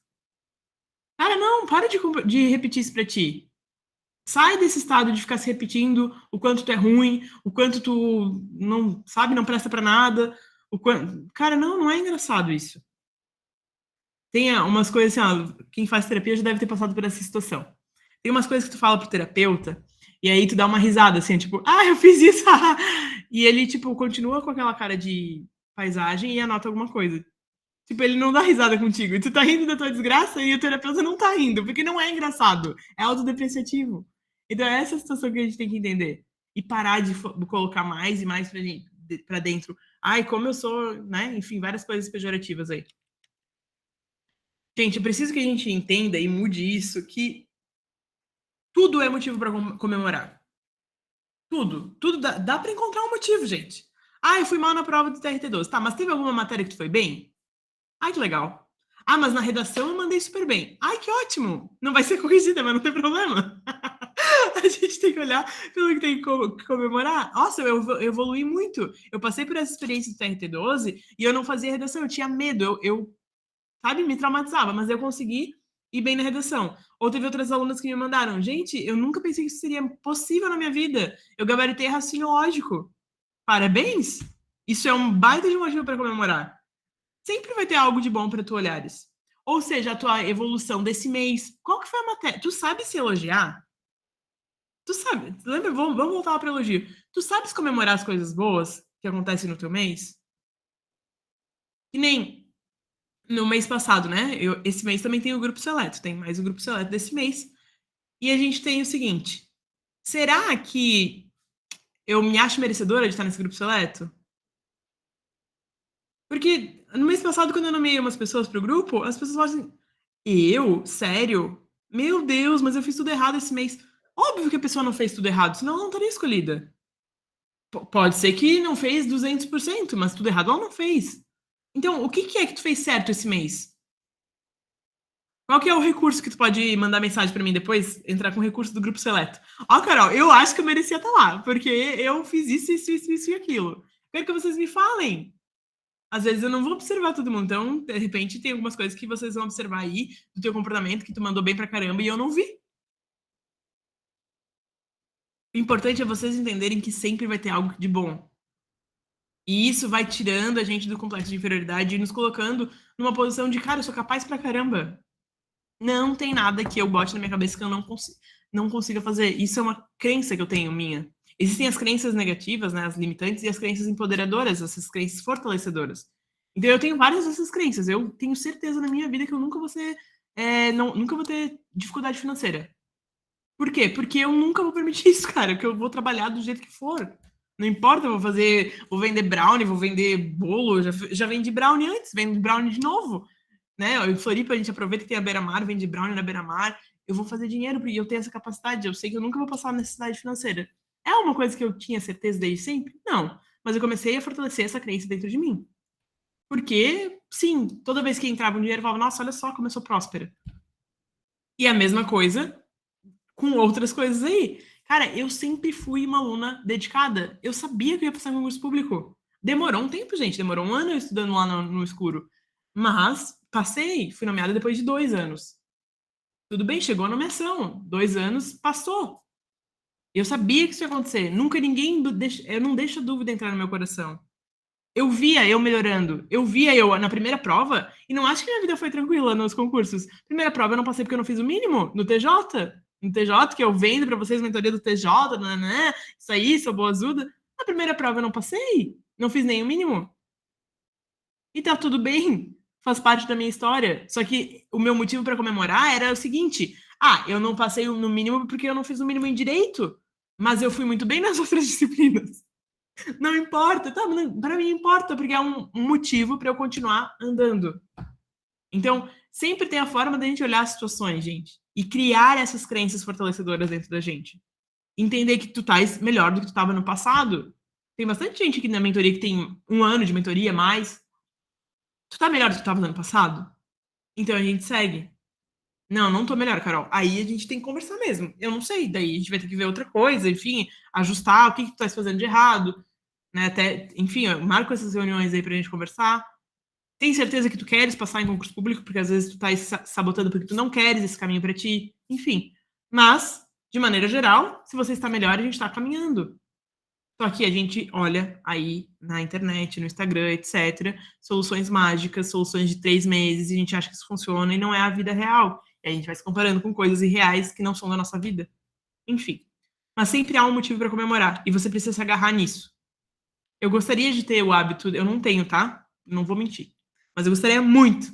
Cara, não, para de repetir isso pra ti. Sai desse estado de ficar se repetindo o quanto tu é ruim, o quanto tu não, sabe, não presta pra nada. Cara, não é engraçado isso. Tem umas coisas assim, ó, quem faz terapia já deve ter passado por essa situação. Tem umas coisas que tu fala pro terapeuta, e aí tu dá uma risada, assim, tipo, ah, eu fiz isso, e ele, tipo, continua com aquela cara de paisagem e anota alguma coisa. Tipo, ele não dá risada contigo, e tu tá rindo da tua desgraça e o terapeuta não tá rindo, porque não é engraçado, é autodepreciativo. Então, é essa situação que a gente tem que entender. E parar de colocar mais e mais pra dentro. Ai, como eu sou, né? Enfim, várias coisas pejorativas aí. Gente, eu preciso que a gente entenda e mude isso, que tudo é motivo para comemorar. Tudo dá para encontrar um motivo, gente. Ah, eu fui mal na prova do TRT12. Tá, mas teve alguma matéria que tu foi bem? Ai, que legal. Ah, mas na redação eu mandei super bem. Ai, que ótimo. Não vai ser corrigida, mas não tem problema. A gente tem que olhar pelo que tem que comemorar. Nossa, eu evolui muito. Eu passei por essa experiência do TRT12 e eu não fazia redação, eu tinha medo. Sabe, me traumatizava, mas eu consegui ir bem na redação. Ou teve outras alunas que me mandaram, gente, eu nunca pensei que isso seria possível na minha vida. Eu gabaritei raciocínio lógico. Parabéns! Isso é um baita de motivo para comemorar. Sempre vai ter algo de bom para tu olhares. Ou seja, a tua evolução desse mês. Qual que foi a matéria? Tu sabe se elogiar? Tu sabe? Lembra? Vamos voltar para elogio. Tu sabes comemorar as coisas boas que acontecem no teu mês? Que nem no mês passado, né? Esse mês também tem o grupo seleto, tem mais o grupo seleto desse mês. E a gente tem o seguinte: será que eu me acho merecedora de estar nesse grupo seleto? Porque no mês passado, quando eu nomeei umas pessoas pro grupo, as pessoas falam assim: eu? Sério? Meu Deus, mas eu fiz tudo errado esse mês. Óbvio que a pessoa não fez tudo errado, senão ela não estaria escolhida. Pode ser que não fez 200%, mas tudo errado ela não fez. Então, o que é que tu fez certo esse mês? Qual que é o recurso que tu pode mandar mensagem para mim depois? Entrar com o recurso do grupo seleto. Ó, Carol, eu acho que eu merecia estar lá, porque eu fiz isso e aquilo. Quero que vocês me falem. Às vezes eu não vou observar todo mundo, então, de repente, tem algumas coisas que vocês vão observar aí do teu comportamento que tu mandou bem pra caramba e eu não vi. O importante é vocês entenderem que sempre vai ter algo de bom. E isso vai tirando a gente do complexo de inferioridade e nos colocando numa posição de, cara, eu sou capaz pra caramba. Não tem nada que eu bote na minha cabeça que eu não consiga fazer. Isso é uma crença que eu tenho minha. Existem as crenças negativas, né, as limitantes, e as crenças empoderadoras, essas crenças fortalecedoras. Então eu tenho várias dessas crenças. Eu tenho certeza na minha vida que eu nunca vou ser, nunca vou ter dificuldade financeira. Por quê? Porque eu nunca vou permitir isso, cara. Que eu vou trabalhar do jeito que for. Não importa, eu vou vender brownie, vou vender bolo. Já vendi brownie antes, vendo brownie de novo, né? Em Floripa a gente aproveita que tem a beira-mar, vende brownie na beira-mar. Eu vou fazer dinheiro porque eu tenho essa capacidade. Eu sei que eu nunca vou passar necessidade financeira. É uma coisa que eu tinha certeza desde sempre? Não. Mas eu comecei a fortalecer essa crença dentro de mim. Porque, sim, toda vez que entrava um dinheiro, eu falava, nossa, olha só como eu sou próspera. E a mesma coisa com outras coisas aí. Cara, eu sempre fui uma aluna dedicada. Eu sabia que eu ia passar em concurso público. Demorou um tempo, gente. Demorou um ano eu estudando lá no escuro. Mas passei, fui nomeada depois de 2 anos. Tudo bem, chegou a nomeação, 2 anos, passou. Eu sabia que isso ia acontecer. Nunca ninguém, eu não deixo a dúvida entrar no meu coração. Eu via eu melhorando, eu via eu na primeira prova, e não acho que minha vida foi tranquila nos concursos. Primeira prova eu não passei porque eu não fiz o mínimo, no TJ. No TJ, que eu vendo para vocês, mentoria do TJ, nananã, isso aí, sou boazuda. Na primeira prova eu não passei, não fiz nem o mínimo. E tá tudo bem, faz parte da minha história. Só que o meu motivo para comemorar era o seguinte: eu não passei no mínimo porque eu não fiz o mínimo em direito, mas eu fui muito bem nas outras disciplinas. Não importa, tá? Para mim importa, porque é um motivo para eu continuar andando. Então, sempre tem a forma da gente olhar as situações, gente, e criar essas crenças fortalecedoras dentro da gente. Entender que tu estás melhor do que tu estava no passado. Tem bastante gente aqui na mentoria que tem 1 ano de mentoria, mais. Tu tá melhor do que tu estava no ano passado? Então a gente segue. Não, não tô melhor, Carol. Aí a gente tem que conversar mesmo. Eu não sei, daí a gente vai ter que ver outra coisa, enfim, ajustar o que tu tá fazendo de errado, né? Até, enfim, eu marco essas reuniões aí pra gente conversar. Tem certeza que tu queres passar em concurso público, porque às vezes tu tá sabotando porque tu não queres esse caminho para ti, enfim. Mas, de maneira geral, se você está melhor, a gente tá caminhando. Só que a gente olha aí na internet, no Instagram, etc., soluções mágicas, soluções de 3 meses, e a gente acha que isso funciona e não é a vida real. E a gente vai se comparando com coisas irreais que não são da nossa vida. Enfim. Mas sempre há um motivo para comemorar, e você precisa se agarrar nisso. Eu gostaria de ter o hábito, eu não tenho, tá? Não vou mentir. Mas eu gostaria muito.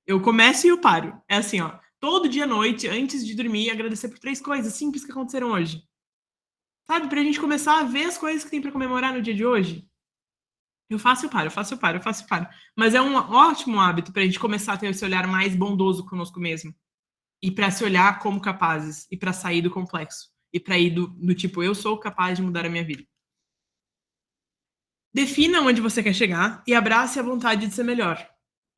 Eu começo e eu paro. É assim, ó. Todo dia à noite, antes de dormir, agradecer por 3 coisas simples que aconteceram hoje. Sabe? Pra gente começar a ver as coisas que tem pra comemorar no dia de hoje. Eu faço e eu paro, eu faço e eu paro, eu faço e eu paro. Mas é um ótimo hábito pra gente começar a ter esse olhar mais bondoso conosco mesmo. E pra se olhar como capazes. E pra sair do complexo. E pra ir do tipo, eu sou capaz de mudar a minha vida. Defina onde você quer chegar e abrace a vontade de ser melhor.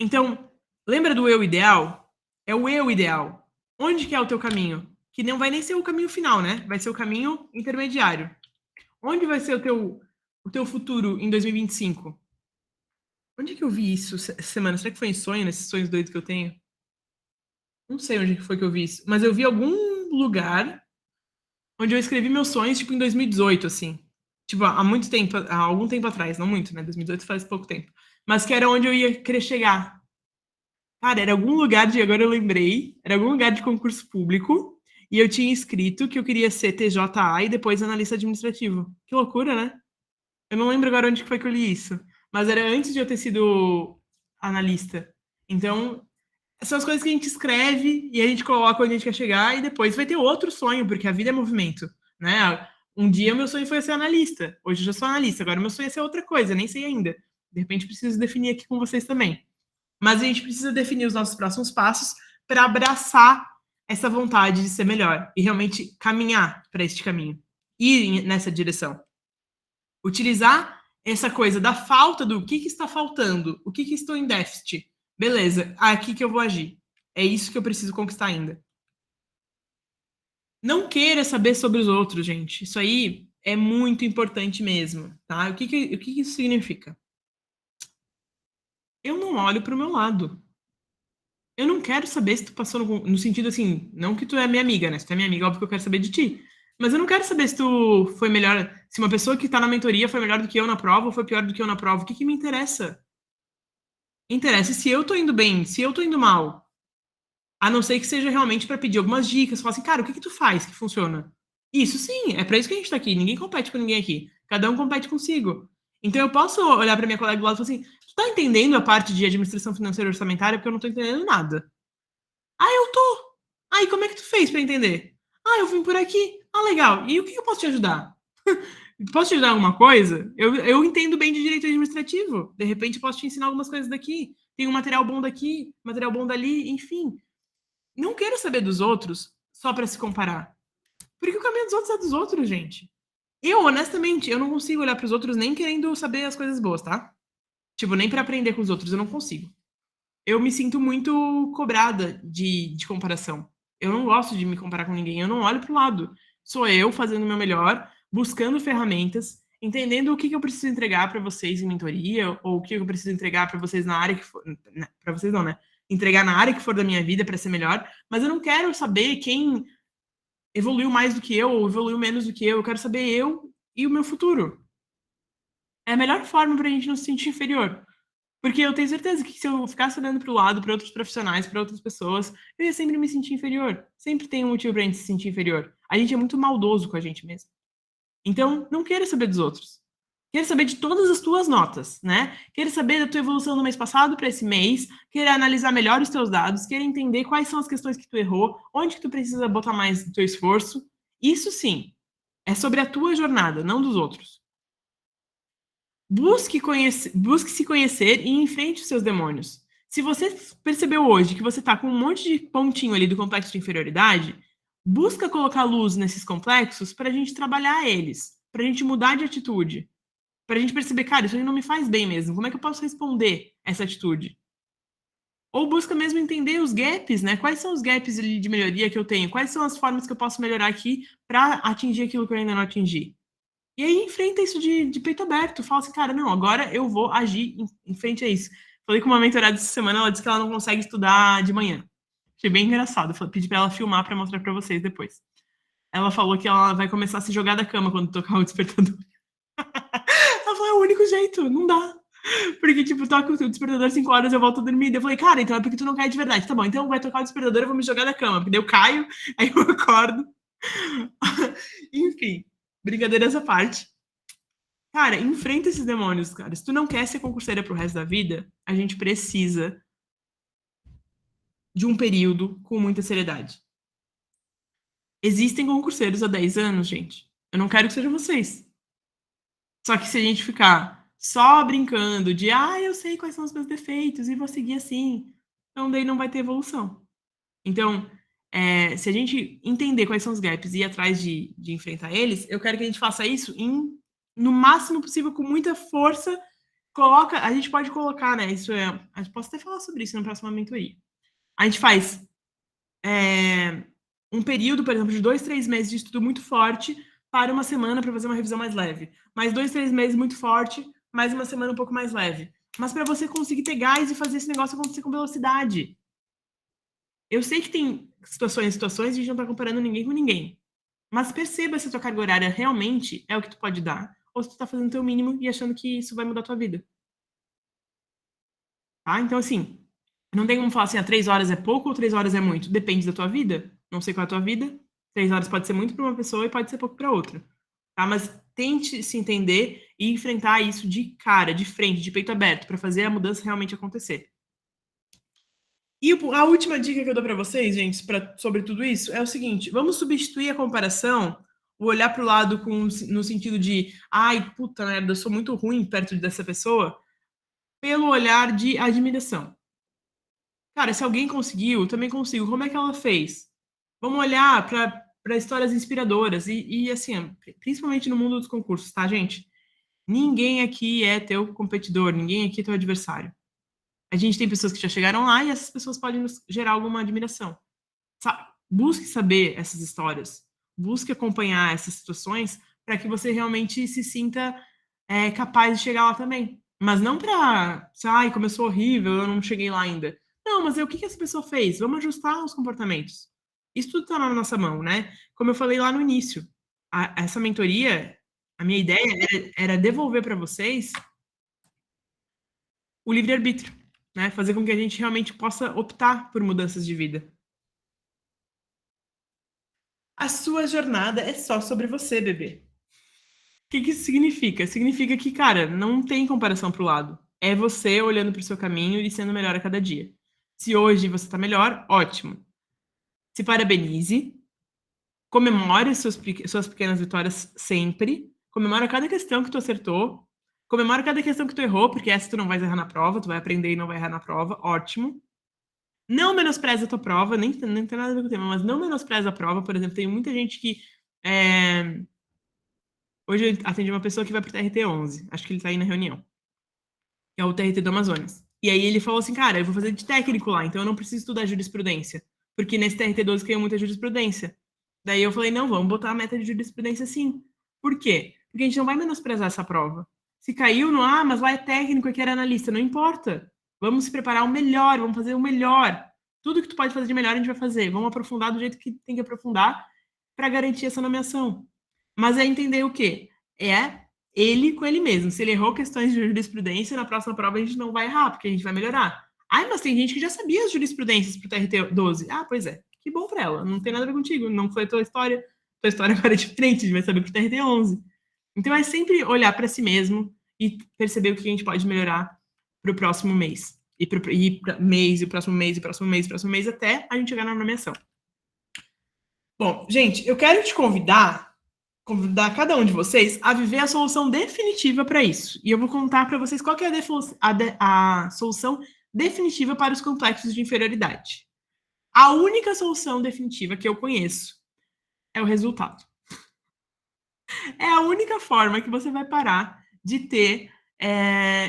Então, lembra do eu ideal? É o eu ideal. Onde que é o teu caminho? Que não vai nem ser o caminho final, né? Vai ser o caminho intermediário. Onde vai ser o teu futuro em 2025? Onde que eu vi isso essa semana? Será que foi em sonho, nesses sonhos doidos que eu tenho? Não sei onde que foi que eu vi isso, mas eu vi algum lugar onde eu escrevi meus sonhos, tipo, em 2018, assim. Tipo, há muito tempo, há algum tempo atrás, não muito, né? 2018 faz pouco tempo. Mas que era onde eu ia querer chegar. Cara, era algum lugar de, agora eu lembrei, era algum lugar de concurso público, e eu tinha escrito que eu queria ser TJA e depois analista administrativo. Que loucura, né? Eu não lembro agora onde foi que eu li isso, mas era antes de eu ter sido analista. Então, são as coisas que a gente escreve e a gente coloca onde a gente quer chegar e depois vai ter outro sonho, porque a vida é movimento, né? Um dia o meu sonho foi ser analista, hoje eu já sou analista, agora o meu sonho é ser outra coisa, nem sei ainda. De repente preciso definir aqui com vocês também. Mas a gente precisa definir os nossos próximos passos para abraçar essa vontade de ser melhor e realmente caminhar para este caminho, ir nessa direção. Utilizar essa coisa da falta do que está faltando, o que estou em déficit. Beleza, aqui que eu vou agir. É isso que eu preciso conquistar ainda. Não queira saber sobre os outros, gente. Isso aí é muito importante mesmo, tá? O que isso significa? Eu não olho para o meu lado. Eu não quero saber se tu passou no sentido assim, não que tu é minha amiga, né? Se tu é minha amiga, óbvio que eu quero saber de ti. Mas eu não quero saber se tu foi melhor, se uma pessoa que tá na mentoria foi melhor do que eu na prova ou foi pior do que eu na prova. O que me interessa? Interessa se eu tô indo bem, se eu tô indo mal. A não ser que seja realmente para pedir algumas dicas, falar assim, cara, o que tu faz que funciona? Isso sim, é para isso que a gente tá aqui. Ninguém compete com ninguém aqui. Cada um compete consigo. Então eu posso olhar para minha colega do lado e falar assim, tu tá entendendo a parte de administração financeira e orçamentária porque eu não tô entendendo nada. Eu tô. Aí, como é que tu fez para entender? Eu vim por aqui. Legal. E o que eu posso te ajudar? Posso te ajudar em alguma coisa? Eu entendo bem de direito administrativo. De repente, eu posso te ensinar algumas coisas daqui. Tem um material bom daqui, material bom dali, enfim. Não quero saber dos outros só para se comparar. Porque o caminho dos outros é dos outros, gente. Eu, honestamente, eu não consigo olhar para os outros nem querendo saber as coisas boas, tá? Tipo, nem para aprender com os outros, eu não consigo. Eu me sinto muito cobrada de comparação. Eu não gosto de me comparar com ninguém, eu não olho para o lado. Sou eu fazendo o meu melhor, buscando ferramentas, entendendo o que eu preciso entregar para vocês em mentoria, ou o que eu preciso entregar para vocês na área que for. Para vocês não, né? entregar na área que for da minha vida para ser melhor, mas eu não quero saber quem evoluiu mais do que eu ou evoluiu menos do que eu quero saber eu e o meu futuro. É a melhor forma para a gente não se sentir inferior. Porque eu tenho certeza que se eu ficasse olhando para o lado, para outros profissionais, para outras pessoas, eu ia sempre me sentir inferior. Sempre tem um motivo para a gente se sentir inferior. A gente é muito maldoso com a gente mesmo. Então, não queira saber dos outros. Queira saber de todas as tuas notas, né? Queira saber da tua evolução do mês passado para esse mês, queira analisar melhor os teus dados, queira entender quais são as questões que tu errou, onde que tu precisa botar mais do teu esforço. Isso sim, é sobre a tua jornada, não dos outros. Busque se conhecer e enfrente os seus demônios. Se você percebeu hoje que você está com um monte de pontinho ali do complexo de inferioridade, busca colocar luz nesses complexos para a gente trabalhar eles, para a gente mudar de atitude, para a gente perceber, cara, isso aí não me faz bem mesmo. Como é que eu posso responder essa atitude? Ou busca mesmo entender os gaps, né? Quais são os gaps de melhoria que eu tenho? Quais são as formas que eu posso melhorar aqui para atingir aquilo que eu ainda não atingi? E aí enfrenta isso de peito aberto. Fala assim, cara, não, agora eu vou agir em frente a isso. Falei com uma mentorada essa semana, ela disse que ela não consegue estudar de manhã. Achei bem engraçado. Pedi pra ela filmar pra mostrar pra vocês depois. Ela falou que ela vai começar a se jogar da cama quando tocar o despertador. Ela falou, é o único jeito, não dá. Porque, tipo, toca o despertador 5 horas, eu volto a dormir. Eu falei, cara, então é porque tu não cai de verdade. Tá bom, então vai tocar o despertador, eu vou me jogar da cama. Porque daí eu caio, aí eu acordo. Enfim, brincadeiras à parte. Cara, enfrenta esses demônios, cara. Se tu não quer ser concurseira pro resto da vida, a gente precisa de um período com muita seriedade. Existem concurseiros há 10 anos, gente. Eu não quero que sejam vocês. Só que se a gente ficar só brincando de, eu sei quais são os meus defeitos e vou seguir assim, então daí não vai ter evolução. Então, se a gente entender quais são os gaps e ir atrás de enfrentar eles, eu quero que a gente faça isso no máximo possível, com muita força. A gente pode colocar, né? A gente pode até falar sobre isso na próxima mentoria. A gente faz um período, por exemplo, de 2, 3 meses de estudo muito forte para uma semana para fazer uma revisão mais leve. Mais 2, 3 meses muito forte, mais uma semana um pouco mais leve. Mas para você conseguir ter gás e fazer esse negócio acontecer com velocidade. Eu sei que tem situações, a gente não está comparando ninguém com ninguém. Mas perceba se a tua carga horária realmente é o que tu pode dar, ou se tu está fazendo o teu mínimo e achando que isso vai mudar a tua vida. Tá? Então, assim, não tem como falar assim, 3 horas é pouco ou 3 horas é muito. Depende da tua vida. Não sei qual é a tua vida. 3 horas pode ser muito para uma pessoa e pode ser pouco para outra. Tá? Mas tente se entender e enfrentar isso de cara, de frente, de peito aberto, para fazer a mudança realmente acontecer. E a última dica que eu dou para vocês, gente, sobre tudo isso, é o seguinte: vamos substituir a comparação, o olhar para o lado no sentido de, ai, puta merda, eu sou muito ruim perto dessa pessoa, pelo olhar de admiração. Cara, se alguém conseguiu, eu também consigo. Como é que ela fez? Vamos olhar para histórias inspiradoras e, assim, principalmente no mundo dos concursos, tá, gente? Ninguém aqui é teu competidor, ninguém aqui é teu adversário. A gente tem pessoas que já chegaram lá e essas pessoas podem nos gerar alguma admiração. Busque saber essas histórias, busque acompanhar essas situações para que você realmente se sinta capaz de chegar lá também. Mas não para, ai, como eu sou horrível, eu não cheguei lá ainda. Não, mas o que essa pessoa fez? Vamos ajustar os comportamentos. Isso tudo está na nossa mão, né? Como eu falei lá no início, essa mentoria, a minha ideia era devolver para vocês o livre-arbítrio, né? Fazer com que a gente realmente possa optar por mudanças de vida. A sua jornada é só sobre você, bebê. O que isso significa? Significa que, cara, não tem comparação pro lado. É você olhando pro seu caminho e sendo melhor a cada dia. Se hoje você tá melhor, ótimo. Se parabenize, comemore suas pequenas vitórias sempre, comemora cada questão que tu acertou, comemora cada questão que tu errou, porque essa tu não vai errar na prova, tu vai aprender e não vai errar na prova, ótimo. Não menospreza a tua prova, nem tem nada a ver com o tema, mas não menospreza a prova. Por exemplo, tem muita gente que hoje eu atendi uma pessoa que vai pro TRT 11, acho que ele tá aí na reunião, que é o TRT do Amazonas. E aí ele falou assim, cara, eu vou fazer de técnico lá, então eu não preciso estudar jurisprudência, porque nesse TRT 12 caiu muita jurisprudência. Daí eu falei, não, vamos botar a meta de jurisprudência sim. Por quê? Porque a gente não vai menosprezar essa prova. Se caiu no, mas lá é técnico, aqui era analista, não importa. Vamos se preparar o melhor, vamos fazer o melhor. Tudo que tu pode fazer de melhor, a gente vai fazer. Vamos aprofundar do jeito que tem que aprofundar para garantir essa nomeação. Mas é entender o quê? É ele com ele mesmo. Se ele errou questões de jurisprudência, na próxima prova a gente não vai errar, porque a gente vai melhorar. Ai, mas tem gente que já sabia as jurisprudências pro TRT 12. Ah, pois é. Que bom para ela. Não tem nada a ver contigo. Não foi a tua história. Tua história agora é diferente. A gente vai saber pro TRT 11. Então é sempre olhar para si mesmo e perceber o que a gente pode melhorar para o próximo mês. E mês, e o próximo mês, e o próximo mês, e o próximo mês, até a gente chegar na nomeação. Bom, gente, eu quero te convidar cada um de vocês a viver a solução definitiva para isso. E eu vou contar para vocês qual que é a solução definitiva para os complexos de inferioridade. A única solução definitiva que eu conheço é o resultado. É a única forma que você vai parar de ter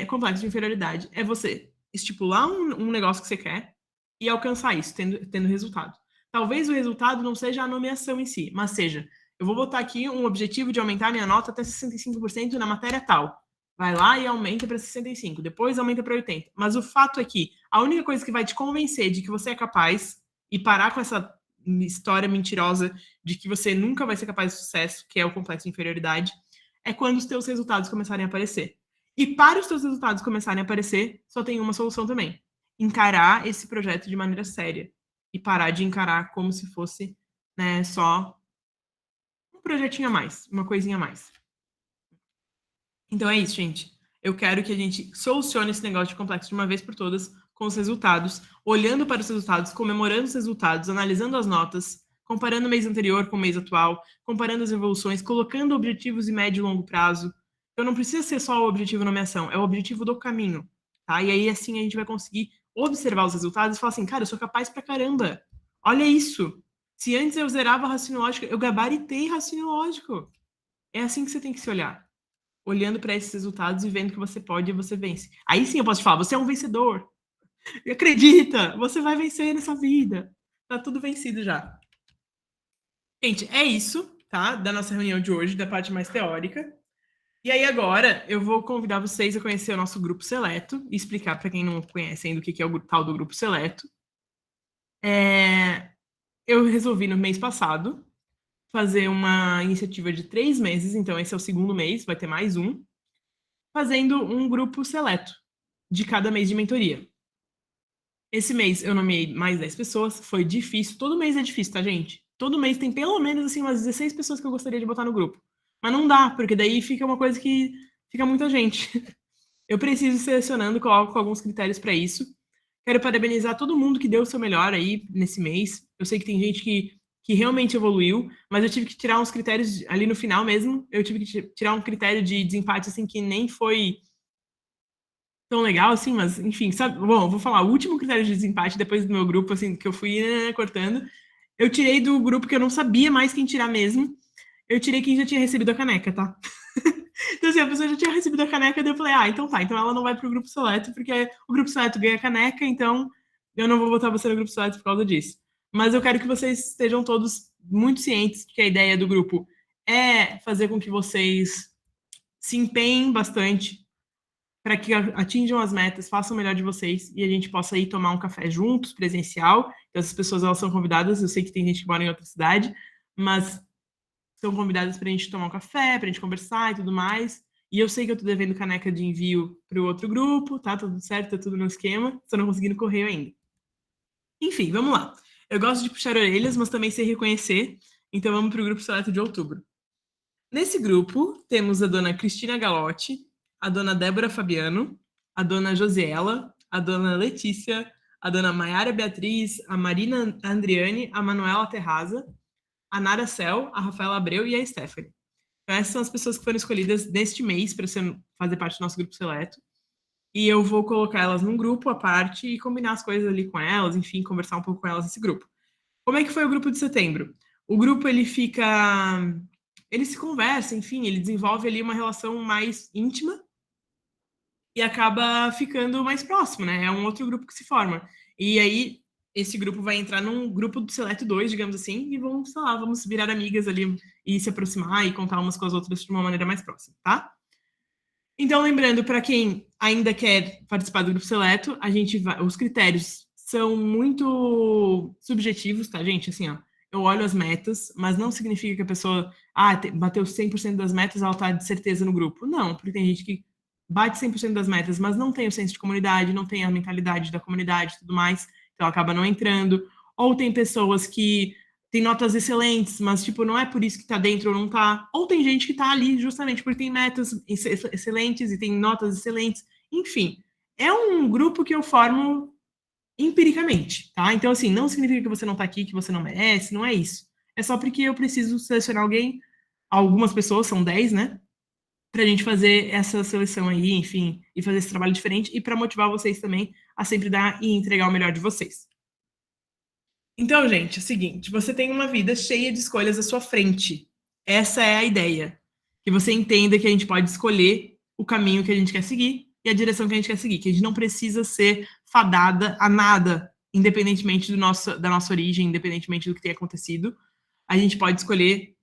complexo de inferioridade. É você estipular um negócio que você quer e alcançar isso, tendo resultado. Talvez o resultado não seja a nomeação em si, mas seja, eu vou botar aqui um objetivo de aumentar minha nota até 65% na matéria tal. Vai lá e aumenta para 65%, depois aumenta para 80%. Mas o fato é que a única coisa que vai te convencer de que você é capaz e parar com essa história mentirosa de que você nunca vai ser capaz de sucesso, que é o complexo de inferioridade, é quando os teus resultados começarem a aparecer. E para os teus resultados começarem a aparecer, só tem uma solução também. Encarar esse projeto de maneira séria. E parar de encarar como se fosse, né, só um projetinho a mais, uma coisinha a mais. Então é isso, gente. Eu quero que a gente solucione esse negócio de complexo de uma vez por todas, com os resultados, olhando para os resultados, comemorando os resultados, analisando as notas, comparando o mês anterior com o mês atual, comparando as evoluções, colocando objetivos de médio e longo prazo. Então não precisa ser só o objetivo nomeação, é o objetivo do caminho, tá? E aí assim a gente vai conseguir observar os resultados e falar assim, cara, eu sou capaz pra caramba. Olha isso. Se antes eu zerava raciocínio lógico, eu gabaritei raciocínio lógico. É assim que você tem que se olhar. Olhando para esses resultados e vendo que você pode e você vence. Aí sim eu posso te falar, você é um vencedor. Acredita, você vai vencer nessa vida. Tá tudo vencido já. Gente, é isso, tá? Da nossa reunião de hoje, da parte mais teórica. E aí agora eu vou convidar vocês a conhecer o nosso grupo seleto e explicar para quem não conhece ainda o que é o tal do grupo seleto. Eu resolvi no mês passado fazer uma iniciativa de 3 meses, então esse é o segundo mês, vai ter mais um, fazendo um grupo seleto de cada mês de mentoria. Esse mês eu nomeei mais 10 pessoas, foi difícil. Todo mês é difícil, tá, gente? Todo mês tem pelo menos assim umas 16 pessoas que eu gostaria de botar no grupo. Mas não dá, porque daí fica uma coisa que fica muita gente. Eu preciso ir selecionando, coloco alguns critérios para isso. Quero parabenizar todo mundo que deu o seu melhor aí nesse mês. Eu sei que tem gente que realmente evoluiu, mas eu tive que tirar uns critérios ali no final mesmo. Eu tive que tirar um critério de desempate assim que nem foi tão legal assim, mas enfim, sabe? Bom, vou falar, o último critério de desempate depois do meu grupo, assim, que eu fui cortando, eu tirei do grupo que eu não sabia mais quem tirar mesmo. Eu tirei quem já tinha recebido a caneca, tá? Então, assim, a pessoa já tinha recebido a caneca, daí eu falei, então tá, então ela não vai pro grupo seleto, porque o grupo seleto ganha a caneca, então eu não vou botar você no grupo seleto por causa disso. Mas eu quero que vocês estejam todos muito cientes que a ideia do grupo é fazer com que vocês se empenhem bastante para que atinjam as metas, façam o melhor de vocês e a gente possa ir tomar um café juntos, presencial. Então, essas pessoas elas são convidadas, eu sei que tem gente que mora em outra cidade, mas são convidadas para a gente tomar um café, para a gente conversar e tudo mais. E eu sei que eu tô devendo caneca de envio para o outro grupo, tá tudo certo, tá tudo no esquema, só não consegui no correio ainda. Enfim, vamos lá. Eu gosto de puxar orelhas, mas também sei reconhecer, então vamos para o grupo seleto de outubro. Nesse grupo, temos a dona Cristina Galotti, a dona Débora Fabiano, a dona Josiela, a dona Letícia, a dona Maiara Beatriz, a Marina Andriane, a Manuela Terraza, a Nara Cel, a Rafaela Abreu e a Stephanie. Então, essas são as pessoas que foram escolhidas neste mês para fazer parte do nosso grupo seleto. E eu vou colocar elas num grupo à parte e combinar as coisas ali com elas, enfim, conversar um pouco com elas nesse grupo. Como é que foi o grupo de setembro? O grupo, ele se conversa, enfim, ele desenvolve ali uma relação mais íntima e acaba ficando mais próximo, né? É um outro grupo que se forma. E aí, esse grupo vai entrar num grupo do Seleto 2, digamos assim, e vamos, sei lá, vamos virar amigas ali e se aproximar e contar umas com as outras de uma maneira mais próxima, tá? Então, lembrando, para quem ainda quer participar do grupo seleto, os critérios são muito subjetivos, tá, gente? Assim, ó, eu olho as metas, mas não significa que a pessoa, bateu 100% das metas, ela tá de certeza no grupo. Não, porque tem gente que bate 100% das metas, mas não tem o senso de comunidade, não tem a mentalidade da comunidade e tudo mais, então acaba não entrando. Ou tem pessoas que têm notas excelentes, mas, tipo, não é por isso que tá dentro ou não tá. Ou tem gente que tá ali justamente porque tem metas excelentes e tem notas excelentes. Enfim, é um grupo que eu formo empiricamente, tá? Então, assim, não significa que você não tá aqui, que você não merece, não é isso. É só porque eu preciso selecionar alguém, algumas pessoas, são 10, né? Pra gente fazer essa seleção aí, enfim, e fazer esse trabalho diferente e para motivar vocês também a sempre dar e entregar o melhor de vocês. Então, gente, é o seguinte, você tem uma vida cheia de escolhas à sua frente. Essa é a ideia. Que você entenda que a gente pode escolher o caminho que a gente quer seguir e a direção que a gente quer seguir, que a gente não precisa ser fadada a nada, independentemente da nossa origem, independentemente do que tenha acontecido. A gente pode escolher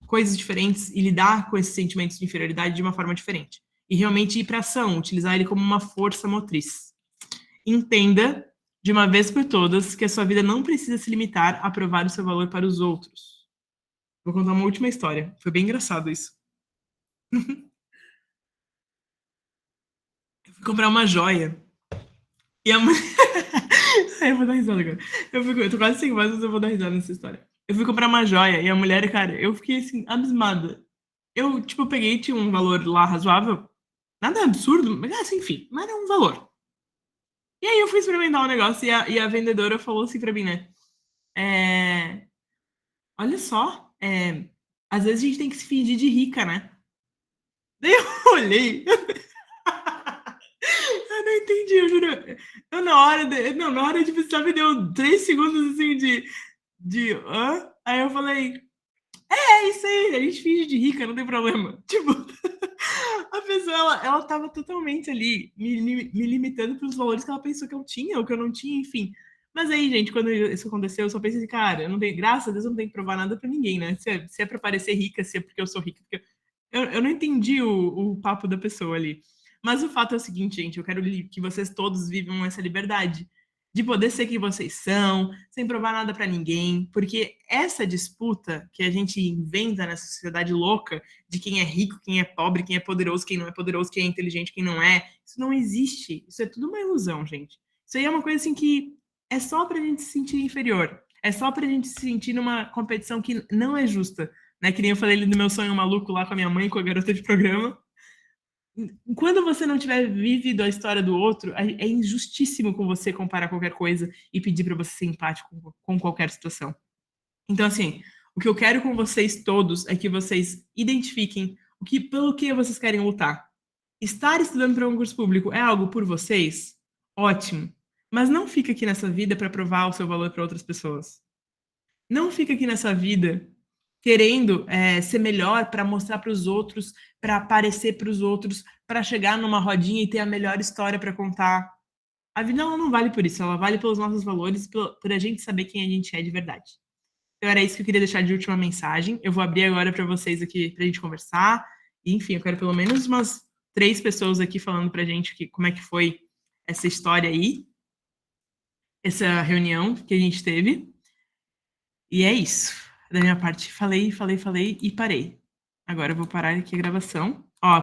coisas diferentes e lidar com esses sentimentos de inferioridade de uma forma diferente. E realmente ir para ação, utilizar ele como uma força motriz. Entenda, de uma vez por todas, que a sua vida não precisa se limitar a provar o seu valor para os outros. Vou contar uma última história. Foi bem engraçado isso. Eu fui comprar uma joia. E a mulher. Eu vou dar risada agora. Eu tô quase sem voz, mas eu vou dar risada nessa história. Eu fui comprar uma joia e a mulher, cara, eu fiquei assim, abismada. Eu, tipo, peguei, tinha um valor lá razoável. Nada absurdo, mas assim, enfim, mas era um valor. E aí eu fui experimentar o negócio e a vendedora falou assim pra mim, né? É, olha só, às vezes a gente tem que se fingir de rica, né? Daí eu olhei, eu não entendi, eu juro. Eu na hora, tipo, sabe, deu 3 segundos assim de hã? Aí eu falei, é isso aí, a gente finge de rica, não tem problema. Tipo, a pessoa, ela tava totalmente ali, me limitando pelos valores que ela pensou que eu tinha, ou que eu não tinha, enfim. Mas aí, gente, quando isso aconteceu, eu só pensei assim, cara, eu não tenho, graças a Deus, eu não tenho que provar nada pra ninguém, né? Se é pra parecer rica, se é porque eu sou rica, porque eu não entendi o papo da pessoa ali. Mas o fato é o seguinte, gente, eu quero que vocês todos vivam essa liberdade de poder ser quem vocês são, sem provar nada pra ninguém, porque essa disputa que a gente inventa nessa sociedade louca de quem é rico, quem é pobre, quem é poderoso, quem não é poderoso, quem é inteligente, quem não é, isso não existe. Isso é tudo uma ilusão, gente. Isso aí é uma coisa assim que é só pra gente se sentir inferior. É só pra gente se sentir numa competição que não é justa, né? Que nem eu falei do meu sonho maluco lá com a minha mãe, com a garota de programa. Quando você não tiver vivido a história do outro, é injustíssimo com você comparar qualquer coisa e pedir para você ser empático com qualquer situação. Então, assim, o que eu quero com vocês todos é que vocês identifiquem pelo que vocês querem lutar. Estar estudando para um concurso público é algo por vocês? Ótimo. Mas não fica aqui nessa vida para provar o seu valor para outras pessoas. Não fica aqui nessa vida querendo ser melhor para mostrar para os outros, para aparecer para os outros, para chegar numa rodinha e ter a melhor história para contar. A vida ela não vale por isso, ela vale pelos nossos valores, por a gente saber quem a gente é de verdade. Então era isso que eu queria deixar de última mensagem. Eu vou abrir agora para vocês aqui para a gente conversar. E, enfim, eu quero pelo menos umas 3 pessoas aqui falando para a gente como é que foi essa história aí, essa reunião que a gente teve. E é isso. Da minha parte, falei e parei. Agora eu vou parar aqui a gravação. Ó,